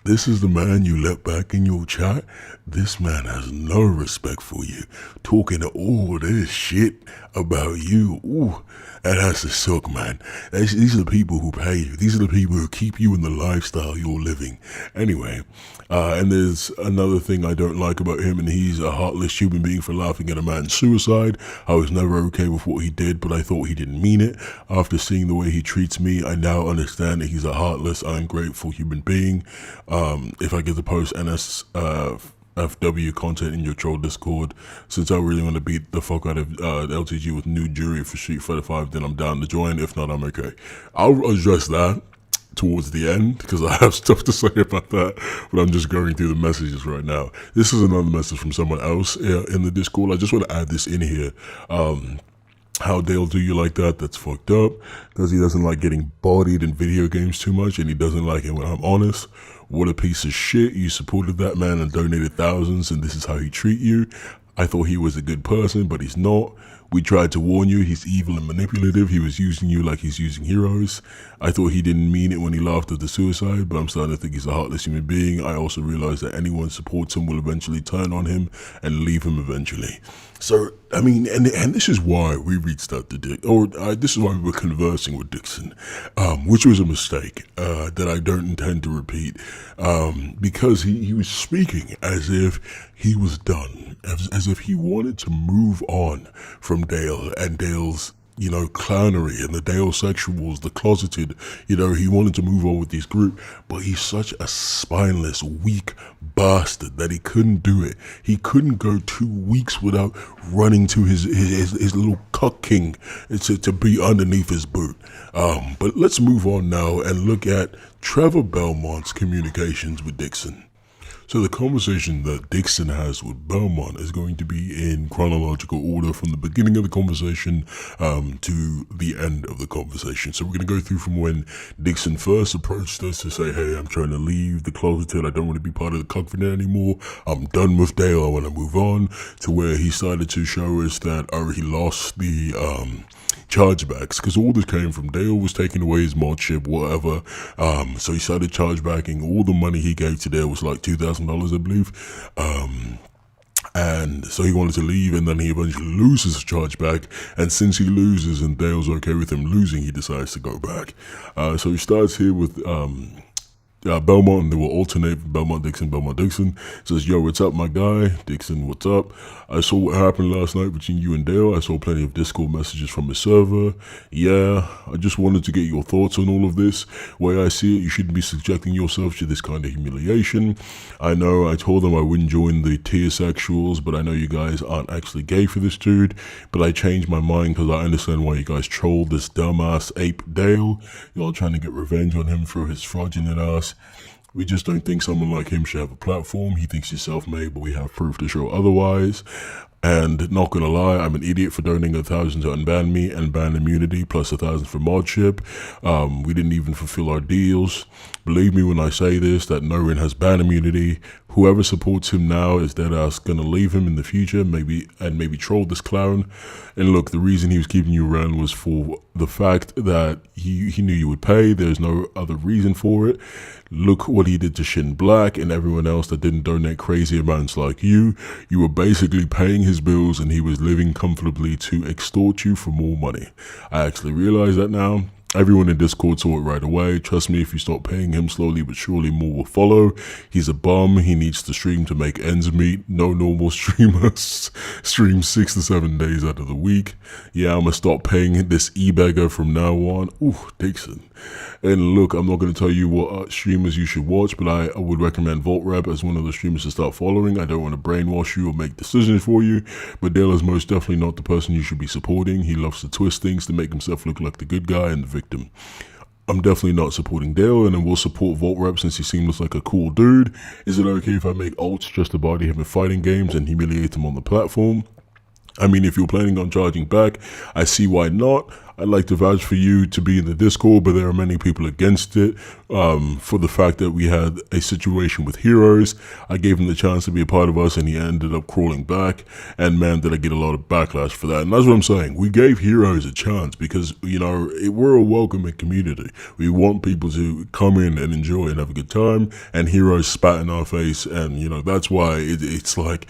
This is the man you let back in your chat? This man has no respect for you. Talking all this shit about you. Ooh, that has to suck, man. These are the people who pay you. These are the people who keep you in the lifestyle you're living. Anyway, and there's another thing I don't like about him, and he's a heartless human being for laughing at a man's suicide. I was never okay with what he did, but I thought he didn't mean it. After seeing the way he treats me, I now understand that he's a heartless, ungrateful human being. If I get to post NSFW content in your troll Discord, since I really want to beat the fuck out of LTG with new jury for Street Fighter 5, then I'm down to join. If not, I'm okay. I'll address that towards the end, because I have stuff to say about that, but I'm just going through the messages right now. This is another message from someone else in the Discord. I just want to add this in here. How Dale do you like that? That's fucked up, because he doesn't like getting bodied in video games too much, and he doesn't like it when I'm honest. What a piece of shit. You supported that man and donated thousands, and this is how he treat you. I thought he was a good person, but he's not. We tried to warn you. He's evil and manipulative. He was using you like he's using Heroes. I thought he didn't mean it when he laughed at the suicide, but I'm starting to think he's a heartless human being. I also realize that anyone supports him will eventually turn on him and leave him eventually. So, I mean, and this is why we reached out to Dick, this is why we were conversing with Dixon, which was a mistake that I don't intend to repeat, because he was speaking as if he was done, as if he wanted to move on from Dale and Dale's, clownery and the Dale sexuals, the closeted, he wanted to move on with this group, but he's such a spineless, weak bastard that he couldn't do it. He couldn't go 2 weeks without running to his little cuck king to be underneath his boot. But let's move on now and look at Trevor Belmont's communications with Dixon. So the conversation that Dixon has with Belmont is going to be in chronological order from the beginning of the conversation to the end of the conversation. So we're going to go through from when Dixon first approached us to say, hey, I'm trying to leave the closet. I don't want to be part of the covenant anymore. I'm done with Dale. I want to move on, to where he started to show us that he lost the chargebacks, because all this came from Dale was taking away his mod chip, whatever. So he started chargebacking. All the money he gave to Dale was like $2,000, I believe. And so he wanted to leave, and then he eventually loses his chargeback. And since he loses and Dale's okay with him losing, he decides to go back. So he starts here with Belmont, and they will alternate Belmont Dixon. Says, yo, what's up, my guy? Dixon, what's up? I saw what happened last night between you and Dale. I saw plenty of Discord messages from his server. Yeah, I just wanted to get your thoughts on all of this. Way I see it, you shouldn't be subjecting yourself to this kind of humiliation. I know I told them I wouldn't join the tier sexuals, but I know you guys aren't actually gay for this dude. But I changed my mind because I understand why you guys trolled this dumbass ape Dale. Y'all trying to get revenge on him for his fraudulent ass. We just don't think someone like him should have a platform. He thinks he's self-made, but we have proof to show otherwise. And not gonna lie, I'm an idiot for donating 1,000 to unban me and ban immunity, plus 1,000 for mod chip. We didn't even fulfill our deals. Believe me when I say this, that Norin has ban immunity. Whoever supports him now is dead ass gonna leave him in the future, maybe troll this clown. And look, the reason he was keeping you around was for the fact that he knew you would pay. There's no other reason for it. Look what he did to Shin Black and everyone else that didn't donate crazy amounts like you. You were basically paying his bills and he was living comfortably to extort you for more money. I actually realize that now. Everyone in Discord saw it right away. Trust me, if you start paying him slowly but surely, more will follow. He's a bum. He needs to stream to make ends meet. No normal streamers stream 6 to 7 days out of the week. Yeah, I'm gonna start paying this e-beggar from now on. Ooh, Dixon. And look, I'm not going to tell you what streamers you should watch, but I would recommend VaultRep as one of the streamers to start following. I don't want to brainwash you or make decisions for you, but Dale is most definitely not the person you should be supporting. He loves to twist things to make himself look like the good guy and the victim. I'm definitely not supporting Dale, and I will support VaultRep since he seems like a cool dude. Is it okay if I make ults just to body him in fighting games and humiliate him on the platform? I mean, if you're planning on charging back, I see why not. I'd like to vouch for you to be in the Discord, but there are many people against it for the fact that we had a situation with Heroes. I gave him the chance to be a part of us, and he ended up crawling back, and man, did I get a lot of backlash for that. And that's what I'm saying. We gave Heroes a chance because, you know, we're a welcoming community. We want people to come in and enjoy and have a good time, and Heroes spat in our face, and, you know, that's why it's like...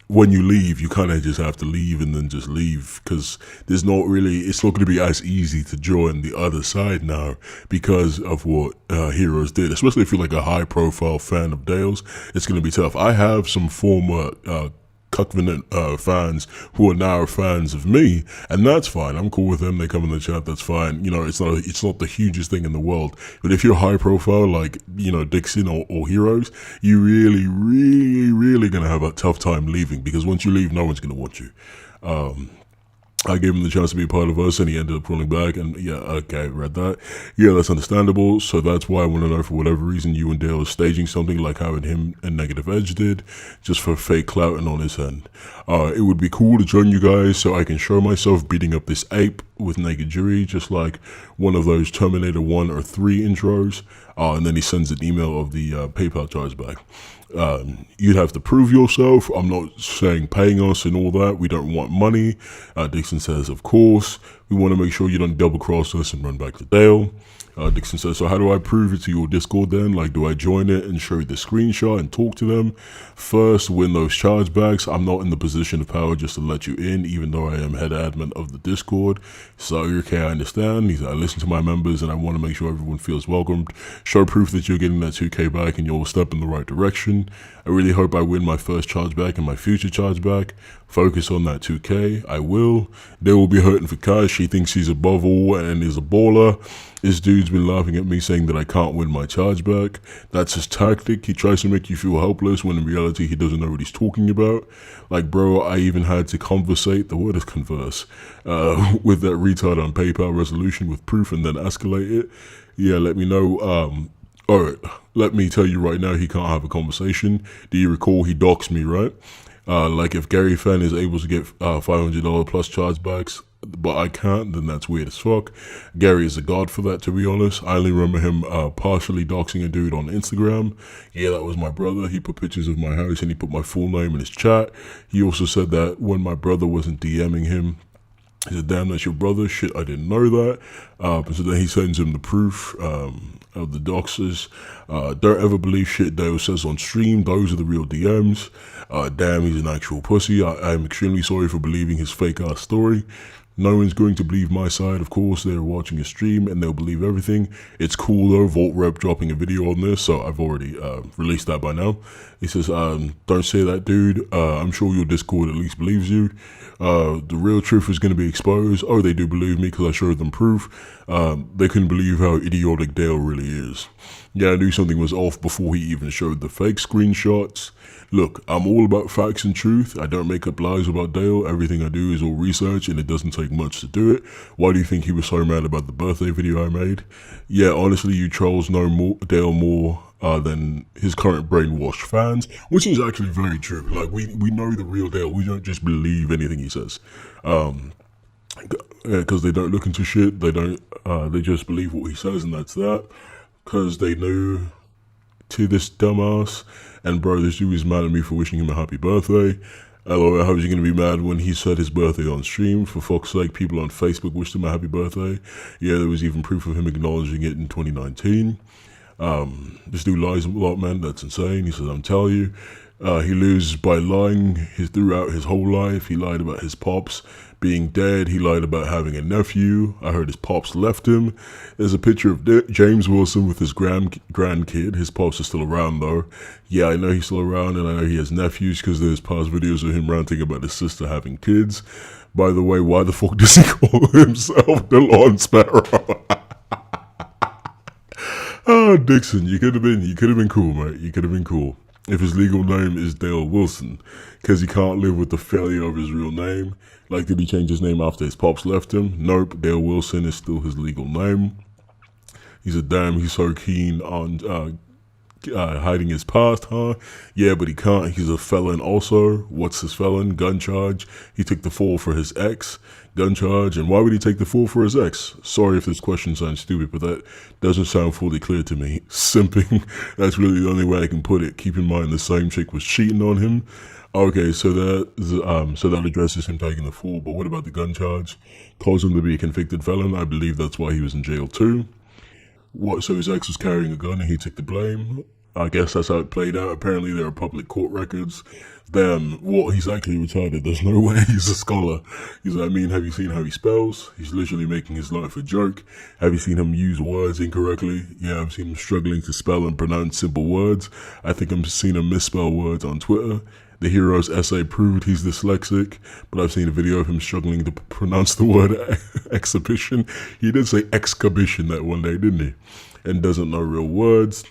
when you leave, you kind of just have to leave and then just leave, because there's not really, it's not going to be as easy to join the other side now because of what Heroes did, especially if you're like a high profile fan of Dale's. It's going to be tough. I have some former Covenant fans who are now fans of me, and that's fine. I'm cool with them. They come in the chat, that's fine. You know, it's not the hugest thing in the world. But if you're high profile, like, you know, Dixon or Heroes, you really gonna have a tough time leaving, because once you leave, no one's gonna want you. I gave him the chance to be a part of us, and he ended up crawling back, and yeah, okay, read that. Yeah, that's understandable, so that's why I want to know, for whatever reason, you and Dale are staging something like how him and Negative Edge did, just for fake clout and on his end. It would be cool to join you guys so I can show myself beating up this ape with naked jury, just like one of those Terminator 1 or 3 intros, and then he sends an email of the PayPal chargeback. You'd have to prove yourself. I'm not saying paying us and all that. We don't want money. Dixon says, of course. We want to make sure you don't double cross us and run back to Dale. Dixon says, so how do I prove it to your Discord then? Like, do I join it and show the screenshot and talk to them? First, win those chargebacks. I'm not in the position of power just to let you in, even though I am head admin of the Discord. So, okay, I understand. I listen to my members and I want to make sure everyone feels welcomed. Show proof that you're getting that 2K back and you'll step in the right direction. I really hope I win my first chargeback and my future chargeback. Focus on that 2K. I will. They will be hurting for cash. He thinks he's above all and is a baller. This dude's been laughing at me saying that I can't win my chargeback. That's his tactic. He tries to make you feel helpless when in reality he doesn't know what he's talking about. Like, bro, I even had to conversate, the word is converse, with that retard on PayPal resolution with proof and then escalate it. Yeah, let me know Alright, let me tell you right now, he can't have a conversation. Do you recall he doxed me, right? Like if Gary Fenn is able to get $500 plus chargebacks, but I can't, then that's weird as fuck. Gary is a god for that, to be honest. I only remember him partially doxing a dude on Instagram. Yeah, that was my brother. He put pictures of my house and he put my full name in his chat. He also said that when my brother wasn't DMing him, he said, damn, that's your brother? Shit, I didn't know that. So then he sends him the proof of the doxers. Don't ever believe shit Dale says on stream. Those are the real DMs. Damn, he's an actual pussy. I'm extremely sorry for believing his fake-ass story. No one's going to believe my side, of course. They're watching a stream and they'll believe everything. It's cool though, VaultRep dropping a video on this, so I've already released that by now. He says, don't say that, dude. I'm sure your Discord at least believes you. The real truth is going to be exposed. Oh, they do believe me because I showed them proof. They couldn't believe how idiotic Dale really is. Yeah, I knew something was off before he even showed the fake screenshots. Look, I'm all about facts and truth. I don't make up lies about Dale. Everything I do is all research and it doesn't take much to do it. Why do you think he was so mad about the birthday video I made? Yeah, honestly, you trolls know Dale more than his current brainwashed fans, which is actually very true. Like, we know the real Dale. We don't just believe anything he says. Because they don't look into shit. They don't, they just believe what he says and that's that. Because they know to this dumbass. And bro, this dude is mad at me for wishing him a happy birthday. LOL, how is he going to be mad when he said his birthday on stream? For fuck's sake, people on Facebook wished him a happy birthday. Yeah, there was even proof of him acknowledging it in 2019. This dude lies a lot, man. That's insane. He says, I'm telling you. He loses by lying throughout his whole life. He lied about his pops being dead. He lied about having a nephew. I heard his pops left him. There's a picture of James Wilson with his grandkid. His pops are still around though. Yeah, I know he's still around and I know he has nephews because there's past videos of him ranting about his sister having kids. By the way, why the fuck does he call himself the Lawn Sparrow? Oh, Dixon, you could have been cool, mate. You could have been cool. If his legal name is Dale Wilson, because he can't live with the failure of his real name. Like, did he change his name after his pops left him? Nope, Dale Wilson is still his legal name. He said, damn, he's so keen on hiding his past, huh? Yeah, but he can't. He's a felon also. What's his felon? Gun charge. He took the fall for his ex. Gun charge. And why would he take the fall for his ex? Sorry if this question sounds stupid, but that doesn't sound fully clear to me. Simping. That's really the only way I can put it. Keep in mind the same chick was cheating on him. Okay, so that addresses him taking the fall, but what about the gun charge? Caused him to be a convicted felon. I believe that's why he was in jail too. What, so his ex was carrying a gun and he took the blame? I guess that's how it played out. Apparently there are public court records. Damn, what, he's actually retarded. There's no way he's a scholar. He's like, I mean, have you seen how he spells? He's literally making his life a joke. Have you seen him use words incorrectly? Yeah, I've seen him struggling to spell and pronounce simple words. I think I've seen him misspell words on Twitter. The hero's essay proved he's dyslexic, but I've seen a video of him struggling to pronounce the word exhibition. He did say exhibition that one day, didn't he? And doesn't know real words.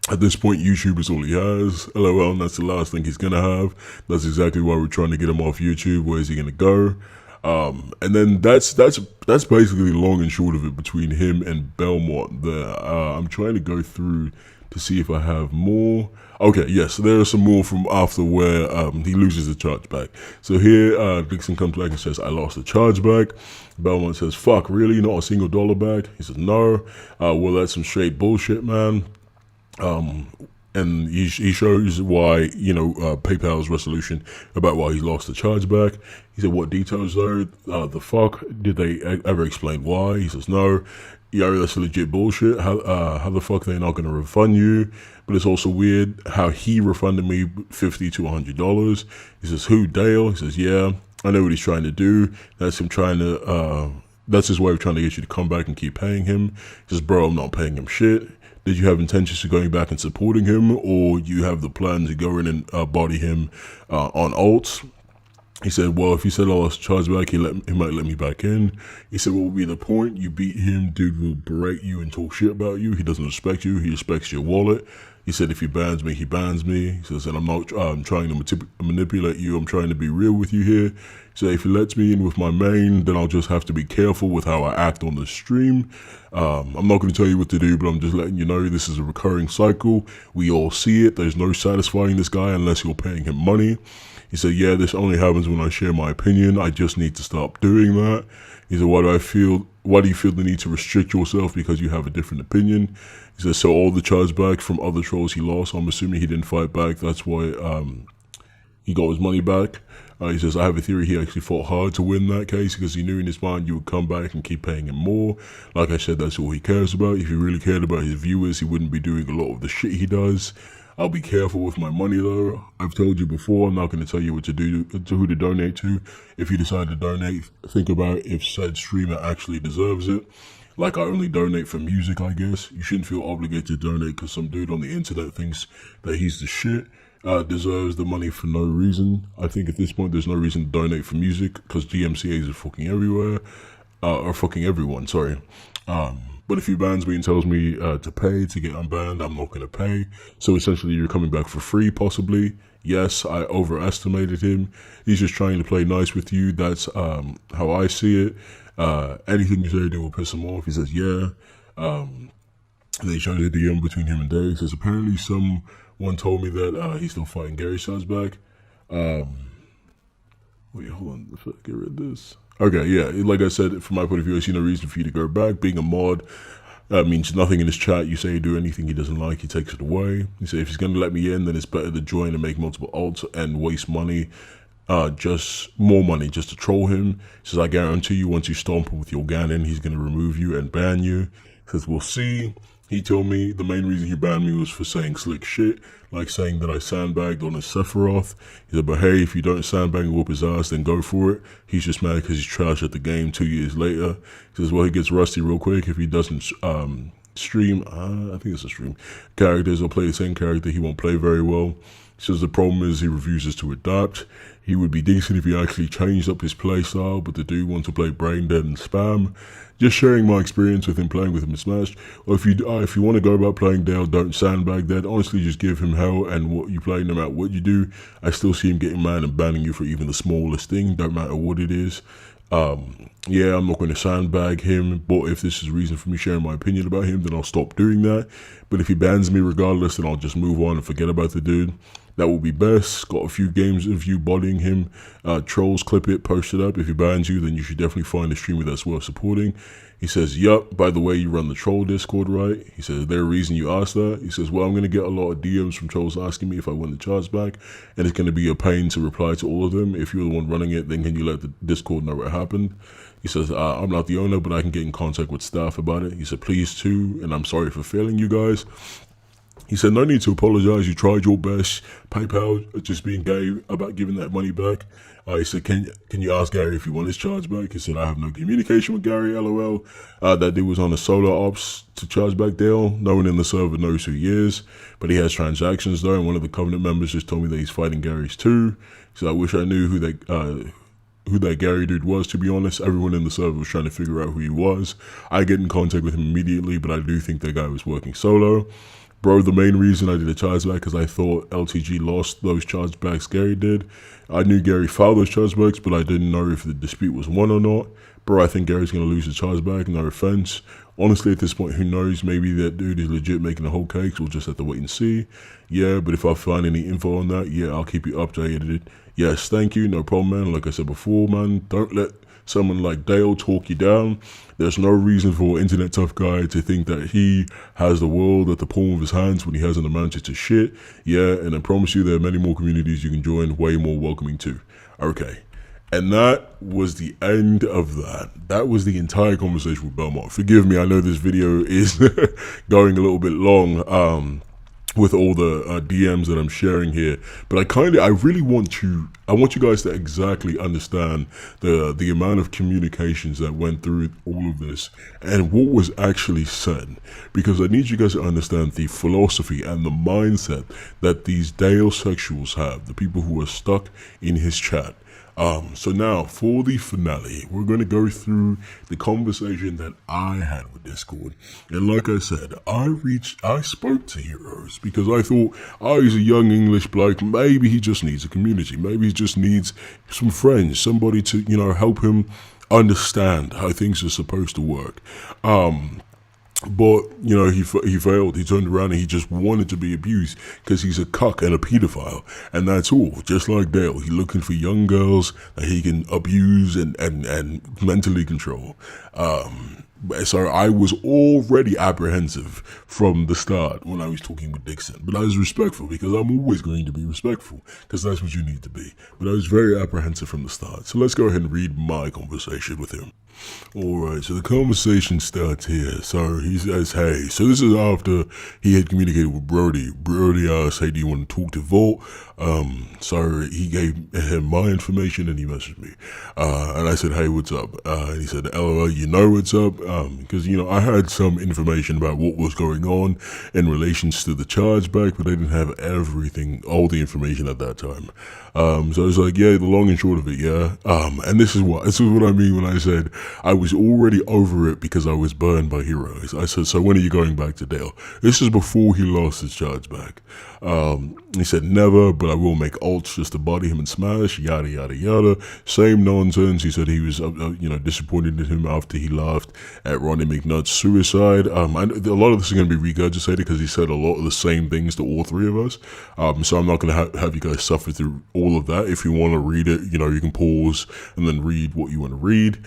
At this point, YouTube is all he has. LOL, and that's the last thing he's gonna have. That's exactly why we're trying to get him off YouTube. Where's he gonna go? And then that's basically the long and short of it between him and Belmont there. I'm trying to go through to see if I have more. Okay, yes, there are some more from after where he loses the chargeback. So here, Dixon comes back and says, I lost the chargeback. Belmont says, fuck, really? Not a single dollar back? He says, no. Well, that's some straight bullshit, man. And he shows why, you know, PayPal's resolution about why he lost the chargeback. He said, what details though? The fuck? Did they ever explain why? He says, no. Yo, that's legit bullshit. How the fuck they not gonna refund you? But it's also weird how he refunded me $50 to $100. He says, who, Dale? He says, yeah, I know what he's trying to do. That's him trying to, that's his way of trying to get you to come back and keep paying him. He says, bro, I'm not paying him shit. Did you have intentions of going back and supporting him, or you have the plan to go in and body him on alts? He said, well, if he said I lost chargeback, he might let me back in. He said, what would be the point? You beat him, dude will berate you and talk shit about you. He doesn't respect you. He respects your wallet. He said if he bans me, he bans me. He says, and I'm not trying to manipulate you. I'm trying to be real with you here. So if he lets me in with my main, then I'll just have to be careful with how I act on the stream. I'm not going to tell you what to do, but I'm just letting you know this is a recurring cycle. We all see it. There's no satisfying this guy unless you're paying him money. He said, yeah, this only happens when I share my opinion. I just need to stop doing that. He said, why do you feel the need to restrict yourself because you have a different opinion? He says, so all the chargebacks from other trolls he lost, I'm assuming he didn't fight back. That's why he got his money back. He says, I have a theory he actually fought hard to win that case because he knew in his mind you would come back and keep paying him more. Like I said, that's all he cares about. If he really cared about his viewers, he wouldn't be doing a lot of the shit he does. I'll be careful with my money though. I've told you before, I'm not going to tell you what to do, to who to donate to. If you decide to donate, think about if said streamer actually deserves it. Like I only donate for music, I guess. You shouldn't feel obligated to donate because some dude on the internet thinks that he's the shit. Deserves the money for no reason. I think at this point there's no reason to donate for music because DMCAs are fucking everywhere. Or fucking everyone, sorry. But if he bans me and tells me to pay to get unbanned, I'm not going to pay. So essentially you're coming back for free, possibly. Yes, I overestimated him. He's just trying to play nice with you. That's how I see it. Anything you say, they will piss him off. He says, yeah. They showed a DM between him and Dave. He says, apparently someone told me that he's still fighting Gary Shazback. Wait, hold on. If I get rid of this. Okay, yeah, like I said, from my point of view, I see no reason for you to go back. Being a mod means nothing in his chat. You say you do anything he doesn't like, he takes it away. You say if he's going to let me in, then it's better to join and make multiple alts and waste money, just more money, just to troll him. He says, I guarantee you, once you stomp him with your Ganon, he's going to remove you and ban you. He says, we'll see. He told me the main reason he banned me was for saying slick shit, like saying that I sandbagged on his Sephiroth. He said, but hey, if you don't sandbag and whoop his ass, then go for it. He's just mad because he's trash at the game 2 years later. He says, well, he gets rusty real quick if he doesn't stream, I think it's a stream, characters or play the same character, he won't play very well. He says the problem is he refuses to adapt. He would be decent if he actually changed up his playstyle, but the dude wants to play brain dead and spam. Just sharing my experience with him playing with him in Smash. Or if you want to go about playing Dale, don't sandbag that. Honestly, just give him hell and what you play, no matter what you do. I still see him getting mad and banning you for even the smallest thing, don't matter what it is. Yeah, I'm not going to sandbag him, but if this is a reason for me sharing my opinion about him, then I'll stop doing that. But if he bans me regardless, then I'll just move on and forget about the dude. That will be best. Got a few games of you bodying him. Trolls, clip it, post it up. If he bans you, then you should definitely find a streamer that's worth supporting. He says, yup, by the way, you run the troll Discord, right? He says, is there a reason you asked that? He says, well, I'm going to get a lot of DMs from trolls asking me if I want the charge back, and it's going to be a pain to reply to all of them. If you're the one running it, then can you let the Discord know what happened? He says, I'm not the owner, but I can get in contact with staff about it. He said, please too, and I'm sorry for failing you guys. He said, no need to apologize. You tried your best. PayPal just being gay about giving that money back. He said, can you ask Gary if you want his charge back? He said, I have no communication with Gary, LOL. That dude was on a solo ops to charge back Dale. No one in the server knows who he is, but he has transactions though, and one of the Covenant members just told me that he's fighting Gary's too. So I wish I knew who that Gary dude was, to be honest. Everyone in the server was trying to figure out who he was. I get in contact with him immediately, but I do think that guy was working solo. Bro, the main reason I did a chargeback because I thought LTG lost those chargebacks Gary did. I knew Gary filed those chargebacks, but I didn't know if the dispute was won or not. Bro, I think Gary's going to lose the chargeback, no offense. Honestly, at this point, who knows? Maybe that dude is legit making the whole cake, so we'll just have to wait and see. Yeah, but if I find any info on that, yeah, I'll keep you updated. Yes, thank you, no problem, man. Like I said before, man, don't let someone like Dale talk you down. There's no reason for an internet tough guy to think that he has the world at the palm of his hands when he hasn't amounted to shit. Yeah, and I promise you there are many more communities you can join, way more welcoming too. Okay, and that was the end of that. That was the entire conversation with Belmont. Forgive me, I know this video is going a little bit long, with all the DMs that I'm sharing here, but I really want you guys to exactly understand the amount of communications that went through all of this and what was actually said, because I need you guys to understand the philosophy and the mindset that these Dale sexuals have, the people who are stuck in his chat. So now for the finale, we're going to go through the conversation that I had with Discord. And like I said, I spoke to Heroes because I thought, oh, he's a young English bloke. Maybe he just needs a community. Maybe he just needs some friends, somebody to, help him understand how things are supposed to work. But, he failed. He turned around and he just wanted to be abused because he's a cuck and a pedophile. And that's all. Just like Dale, he's looking for young girls that he can abuse and mentally control. So I was already apprehensive from the start when I was talking with Dixon. But I was respectful because I'm always going to be respectful because that's what you need to be. But I was very apprehensive from the start. So let's go ahead and read my conversation with him. Alright, so the conversation starts here. So he says, hey, so this is after he had communicated with Brody. Brody asked, hey, do you want to talk to Vault? So he gave him my information and he messaged me. And I said, hey, what's up? And he said, LOL, you know what's up? Because, I had some information about what was going on in relations to the chargeback, but I didn't have all the information at that time. So I was like, yeah, the long and short of it, yeah. And this is what I mean when I said I was already over it because I was burned by Heroes. I said, so when are you going back to Dale? This is before he lost his chargeback. He said, never, but I will make ults just to body him and smash, yada, yada, yada. Same nonsense. He said he was, disappointed in him after he laughed at Ronnie McNutt's suicide. A lot of this is going to be regurgitated because he said a lot of the same things to all three of us. So I'm not going to have you guys suffer through all of that. If you want to read it, you can pause and then read what you want to read.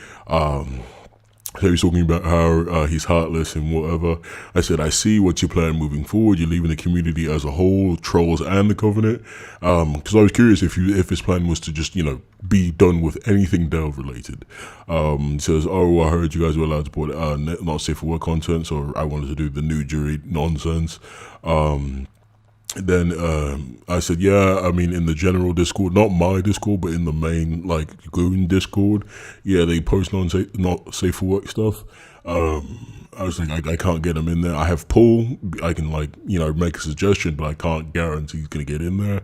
So he's talking about how he's heartless and whatever. I said, I see what you plan moving forward. You're leaving the community as a whole, trolls and the Covenant. Because I was curious if his plan was to just, be done with anything Dell related. He says, oh, I heard you guys were allowed to put not safe for work content, so I wanted to do the new jury nonsense. Then I said, yeah, I mean, in the general Discord, not my Discord, but in the main, Goon Discord, yeah, they post not safe for work stuff. I was like, I can't get him in there. I have pull. I can, make a suggestion, but I can't guarantee he's going to get in there.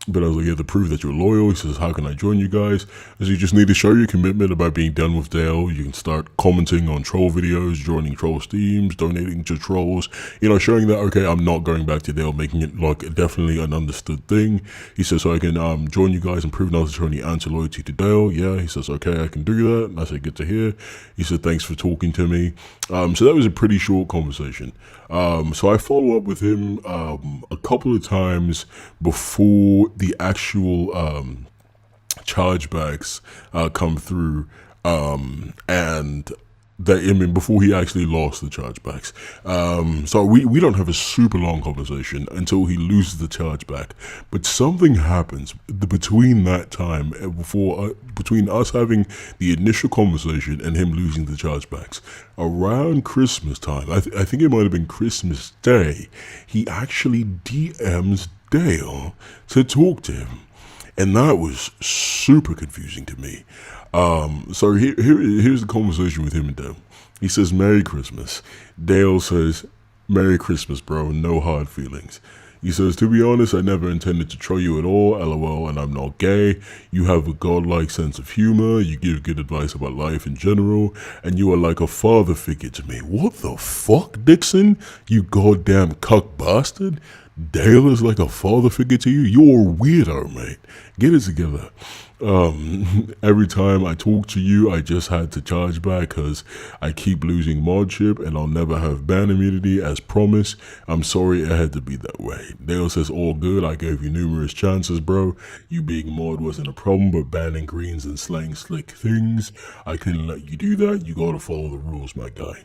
But I was like, yeah, to prove that you're loyal. He says, how can I join you guys? I said, you just need to show your commitment about being done with Dale. You can start commenting on troll videos, joining troll teams, donating to trolls, showing that, okay, I'm not going back to Dale, making it definitely an understood thing. He says, so I can show you guys and prove not to show any anti-loyalty to Dale. Yeah, he says, okay, I can do that. And I said, good to hear. He said, thanks for talking to me. So that was a pretty short conversation. So I follow up with him a couple of times before the actual chargebacks come through, and before he actually lost the chargebacks. So we don't have a super long conversation until he loses the chargeback, but something happens between that time between us having the initial conversation and him losing the chargebacks. Around Christmas time, I think it might have been Christmas Day, he actually DMs Dale to talk to him, and that was super confusing to me. So here's the conversation with him and Dale. He says, Merry Christmas. Dale says, Merry Christmas, bro, no hard feelings. He says, to be honest, I never intended to troll you at all, LOL, and I'm not gay. You have a godlike sense of humor, you give good advice about life in general, and you are like a father figure to me. What the fuck, Dixon? You goddamn cuck bastard? Dale is like a father figure to you? You're a weirdo, mate. Get it together. Every time I talk to you, I just had to charge back because I keep losing modship and I'll never have ban immunity as promised. I'm sorry it had to be that way. Dale says, all good. I gave you numerous chances, bro. You being mod wasn't a problem, but banning greens and slaying slick things, I couldn't let you do that. You gotta follow the rules, my guy.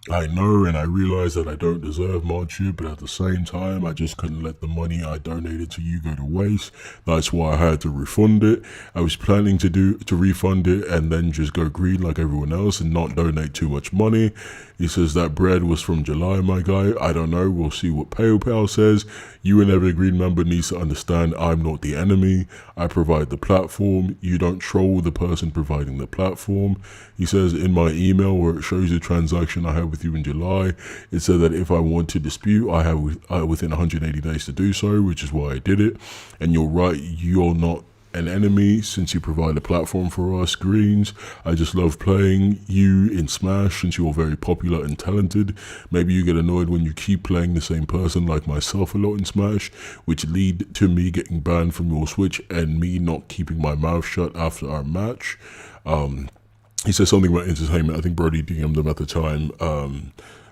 I know and I realize that I don't deserve modship, but at the same time, I just couldn't let the money I donated to you go to waste. That's why I had to refund it. I was planning to refund it and then just go green like everyone else and not donate too much money. He says that bread was from July, my guy. I don't know. We'll see what PayPal says. You and every green member needs to understand I'm not the enemy. I provide the platform. You don't troll the person providing the platform. He says in my email where it shows the transaction I had with you in July, it said that if I want to dispute, I have within 180 days to do so, which is why I did it. And you're right, you're not an enemy since you provide a platform for us, Greens. I just love playing you in Smash since you're very popular and talented. Maybe you get annoyed when you keep playing the same person like myself a lot in Smash, which lead to me getting banned from your Switch and me not keeping my mouth shut after our match. He says something about entertainment. I think Brody DM'd him at the time,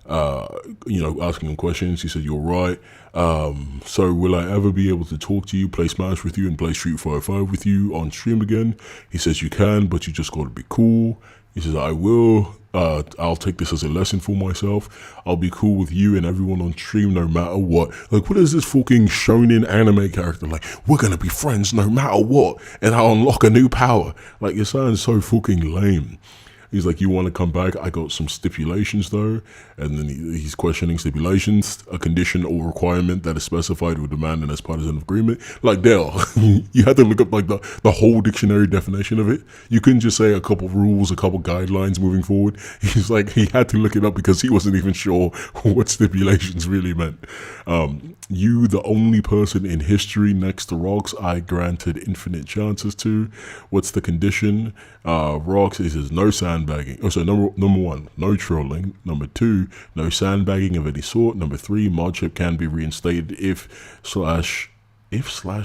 asking him questions. He said, you're right. So will I ever be able to talk to you, play Smash with you, and play Street Fighter 5 with you on stream again? He says you can, but you just got to be cool. He says, I will. I'll take this as a lesson for myself. I'll be cool with you and everyone on stream no matter what. Like, what is this fucking shonen anime character? Like, we're gonna be friends no matter what, and I'll unlock a new power. Like, it sounds so fucking lame. He's like, you want to come back? I got some stipulations though. And then he's questioning stipulations, a condition or requirement that is specified or demanded as part of an agreement. Like, Dale, you had to look up like the whole dictionary definition of it. You couldn't just say a couple rules, a couple guidelines moving forward. He's like, he had to look it up because he wasn't even sure what stipulations really meant. You, the only person in history next to Rocks I granted infinite chances to. What's the condition? Rocks, he says no sandbagging. Oh, so number one, no trolling. Number two, no sandbagging of any sort. Number three, modship can be reinstated if slash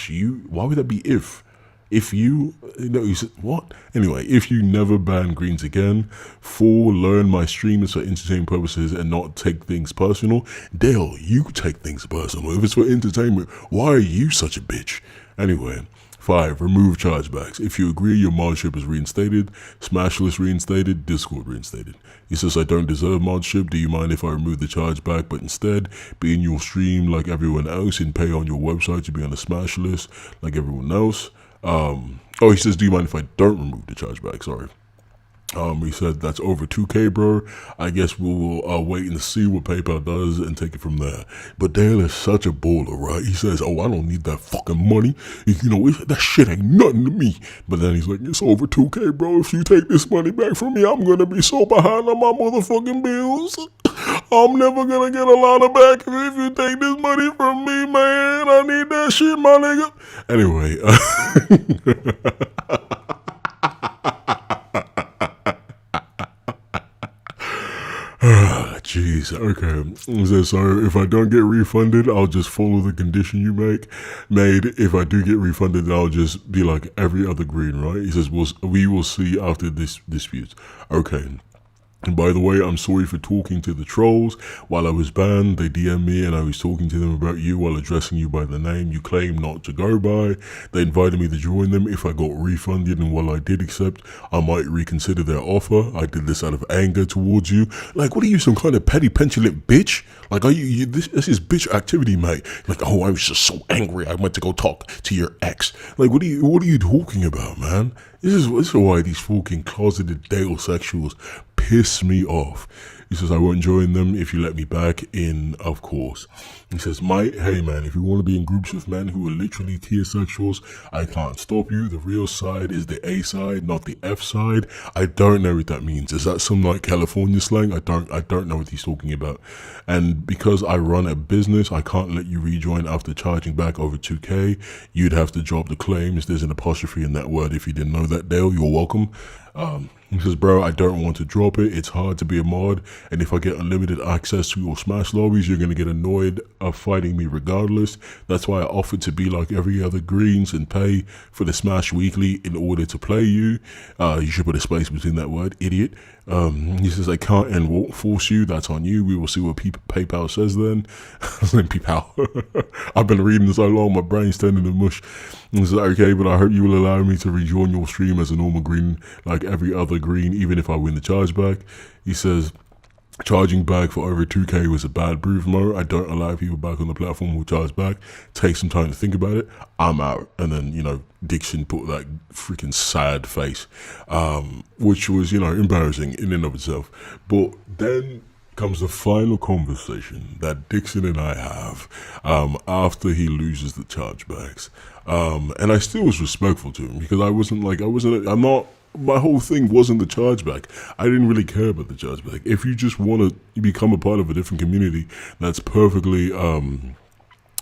you. Why would that be if? If you know, he said, what? Anyway, if you never ban Greens again. 4, learn my stream is for entertainment purposes and not take things personal. Dale, you take things personal. If it's for entertainment, why are you such a bitch? Anyway, 5, remove chargebacks. If you agree your modship is reinstated, Smash list reinstated, Discord reinstated. He says, I don't deserve modship. Do you mind if I remove the chargeback, but instead be in your stream like everyone else and pay on your website to be on the Smash list like everyone else? He says, do you mind if I don't remove the chargeback? Sorry. He said, that's over 2K, bro. I guess we'll wait and see what PayPal does and take it from there. But Dale is such a baller, right? He says, oh, I don't need that fucking money. You know, that shit ain't nothing to me. But then he's like, it's over 2K, bro. If you take this money back from me, I'm gonna be so behind on my motherfucking bills. I'm never gonna get a lot of back if you take this money from me, man. I need that shit, my nigga. Anyway, jeez, okay. So if I don't get refunded, I'll just follow the condition you made. If I do get refunded, I'll just be like every other green, right? He says, we will see after this dispute. Okay. And by the way, I'm sorry for talking to the trolls. While I was banned, they DM'd me and I was talking to them about you while addressing you by the name you claim not to go by. They invited me to join them if I got refunded, and while I did accept, I might reconsider their offer. I did this out of anger towards you. Like, what are you, some kind of petty petulant bitch? Like, are you this is bitch activity, mate. Like, oh, I was just so angry I went to go talk to your ex. Like, what are you talking about, man? This is why these fucking closeted Dalesexuals piss me off. He says, I won't join them if you let me back in, of course. He says, hey man, if you want to be in groups with men who are literally tier sexuals, I can't stop you. The real side is the A side, not the F side. I don't know what that means. Is that some like California slang? I don't know what he's talking about. And because I run a business, I can't let you rejoin after charging back over 2K. You'd have to drop the claims. There's an apostrophe in that word. If you didn't know that, Dale, you're welcome. He says, bro, I don't want to drop it. It's hard to be a mod, and if I get unlimited access to your Smash lobbies, you're going to get annoyed of fighting me regardless. That's why I offered to be like every other Greens and pay for the Smash weekly in order to play you. You should put a space between that word, idiot. He says, I can't and won't force you. That's on you. We will see what PayPal says then. PayPal. I've been reading so long, my brain's turning to mush. He says, okay, but I hope you will allow me to rejoin your stream as a normal green, like every other green, even if I win the chargeback. He says, charging back for over 2K was a bad move, Mo. I don't allow people back on the platform who charge back. Take some time to think about it. I'm out. And then, you know, Dixon put that freaking sad face, which was, you know, embarrassing in and of itself. But then comes the final conversation that Dixon and I have after he loses the chargebacks. And I still was respectful to him because my whole thing wasn't the chargeback. I didn't really care about the chargeback. If you just want to become a part of a different community, that's perfectly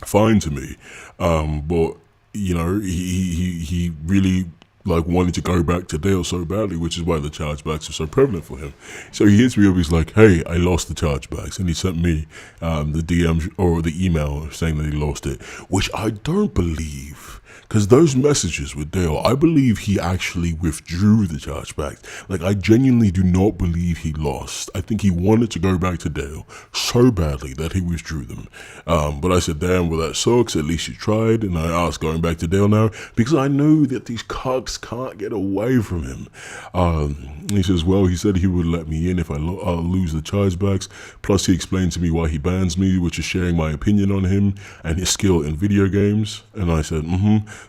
fine to me. But he really like wanted to go back to Dale so badly, which is why the chargebacks are so prevalent for him. So he hits me up, he's like, hey, I lost the chargebacks, and he sent me the DM or the email saying that he lost it, which I don't believe, because those messages with Dale, I believe he actually withdrew the chargebacks. Like, I genuinely do not believe he lost. I think he wanted to go back to Dale so badly that he withdrew them. But I said, damn, well, that sucks. At least you tried. And I asked going back to Dale now, because I know that these cucks can't get away from him. He says, well, he said he would let me in if I lose the chargebacks. Plus, he explained to me why he bans me, which is sharing my opinion on him and his skill in video games. And I said,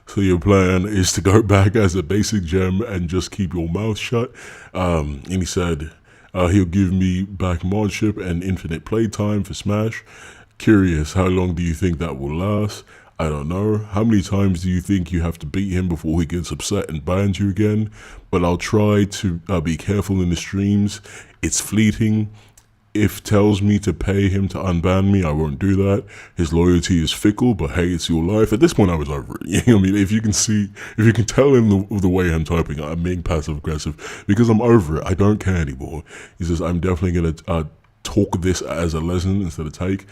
so your plan is to go back as a basic gem and just keep your mouth shut? And he said he'll give me back modship and infinite playtime for Smash. Curious, how long do you think that will last? I don't know. How many times do you think you have to beat him before he gets upset and bans you again? But I'll try to be careful in the streams. It's fleeting. If tells me to pay him to unban me, I won't do that. His loyalty is fickle, but hey, it's your life. At this point, I was over it. You know what I mean? If you can tell in the way I'm typing, I'm being passive aggressive because I'm over it. I don't care anymore. He says, I'm definitely going to talk this as a lesson instead of take.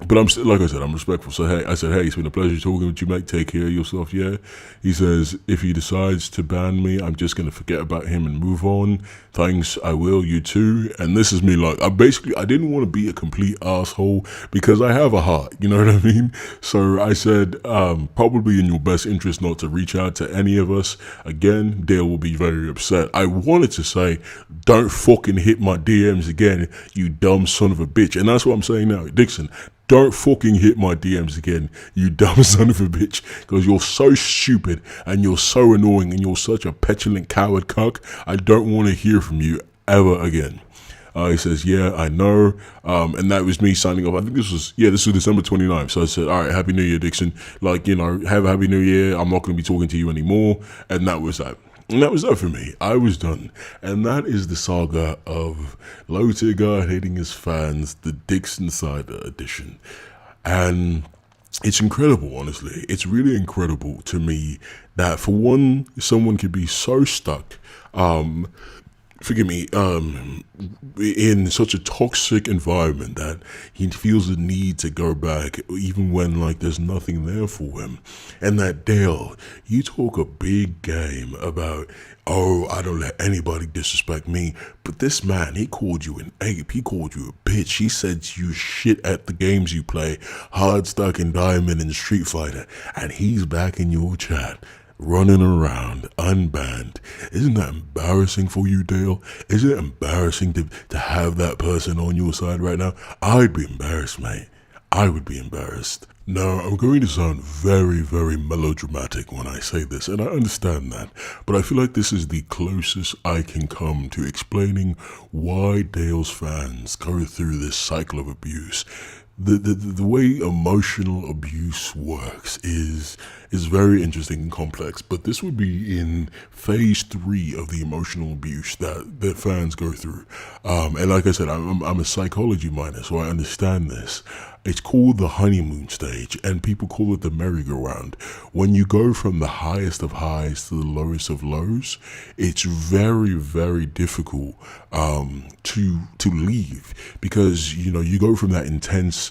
But I'm still, like I said, I'm respectful. So hey, I said, hey, it's been a pleasure talking with you, mate. Take care of yourself, yeah. He says, if he decides to ban me, I'm just gonna forget about him and move on. Thanks, I will. You too. And this is me, like, I didn't want to be a complete asshole because I have a heart. You know what I mean? So I said, probably in your best interest not to reach out to any of us again. Dale will be very upset. I wanted to say, don't fucking hit my DMs again, you dumb son of a bitch. And that's what I'm saying now, Dixon. Don't fucking hit my DMs again, you dumb son of a bitch, because you're so stupid and you're so annoying and you're such a petulant coward cuck. I don't want to hear from you ever again. He says, yeah, I know. And that was me signing off. I think this was December 29th. So I said, all right, Happy New Year, Dixon. Like, have a Happy New Year. I'm not going to be talking to you anymore. And that was that. And that was that for me. I was done. And that is the saga of LowTierGod hating his fans, the Dixon Ceider edition. And it's incredible, honestly. It's really incredible to me that, for one, someone could be so stuck, in such a toxic environment that he feels the need to go back even when, like, there's nothing there for him. And that, Dale, you talk a big game about, oh, I don't let anybody disrespect me. But this man, he called you an ape. He called you a bitch. He said you shit at the games you play, Hard, Stuck, and Diamond, and Street Fighter. And he's back in your chat, running around unbanned. Isn't that embarrassing for you, Dale? Isn't it embarrassing to have that person on your side right now? I'd be embarrassed, mate. I would be embarrassed. Now, I'm going to sound very, very melodramatic when I say this, and I understand that, but I feel like this is the closest I can come to explaining why Dale's fans go through this cycle of abuse. The way emotional abuse works is very interesting and complex, but this would be in phase 3 of the emotional abuse that fans go through. And like I said, I'm a psychology minor, so I understand this. It's called the honeymoon stage, and people call it the merry-go-round. When you go from the highest of highs to the lowest of lows, it's very, very difficult to leave, because you go from that intense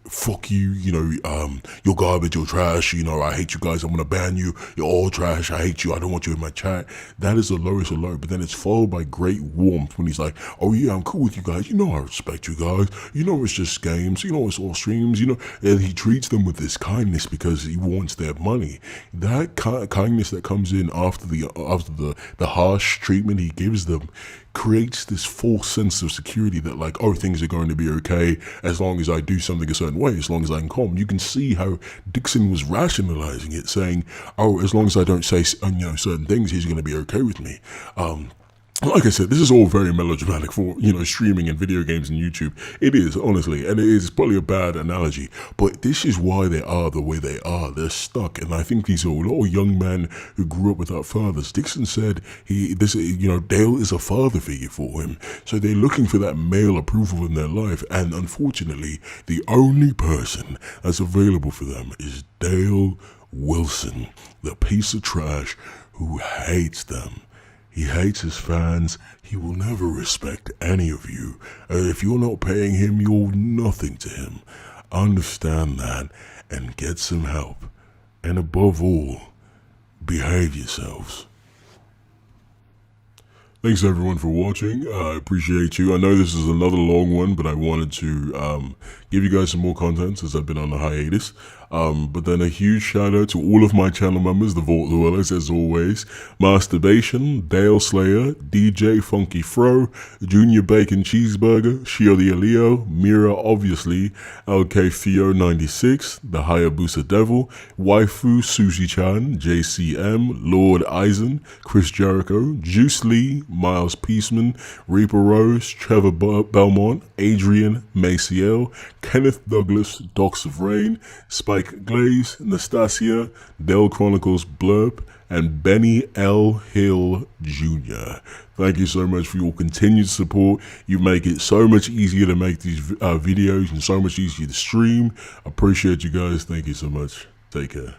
fuck you, you're garbage, you're trash, I hate you guys, I'm gonna ban you, you're all trash, I hate you, I don't want you in my chat. That is the lowest of low, but then it's followed by great warmth when he's like, oh yeah, I'm cool with you guys, I respect you guys, it's just games, it's all streams, and he treats them with this kindness because he wants their money. That kindness that comes in after the harsh treatment he gives them creates this false sense of security that, like, oh, things are going to be okay as long as I do something a certain way, as long as I'm calm. You can see how Dixon was rationalizing it, saying, oh, as long as I don't say certain things, he's going to be okay with me. like I said, this is all very melodramatic for, you know, streaming and video games and YouTube. It is, honestly, and it is probably a bad analogy, but this is why they are the way they are. They're stuck, and I think these are all young men who grew up without fathers. Dixon said Dale is a father figure for him, so they're looking for that male approval in their life, and unfortunately, the only person that's available for them is Dale Wilson, the piece of trash who hates them. He hates his fans. He will never respect any of you. If you're not paying him, you're nothing to him. Understand that and get some help. And above all, behave yourselves. Thanks everyone for watching. I appreciate you. I know this is another long one, but I wanted to give you guys some more content since I've been on a hiatus. But then a huge shout out to all of my channel members, the Vault Dwellers as always. Masturbation, Dale Slayer, DJ Funky Fro, Junior Bacon Cheeseburger, Shio the Leo, Mira obviously, LK Theo 96, the Hayabusa Devil, Waifu Sushi Chan, JCM, Lord Eisen, Chris Jericho, Juice Lee, Miles Peaceman, Reaper Rose, Trevor Belmont, Adrian Maciel, Kenneth Douglas, Docs of Rain, Spike Glaze, Nastasia, Dell Chronicles Blurb, and Benny L. Hill Jr. Thank you so much for your continued support. You make it so much easier to make these videos and so much easier to stream. I appreciate you guys. Thank you so much. Take care.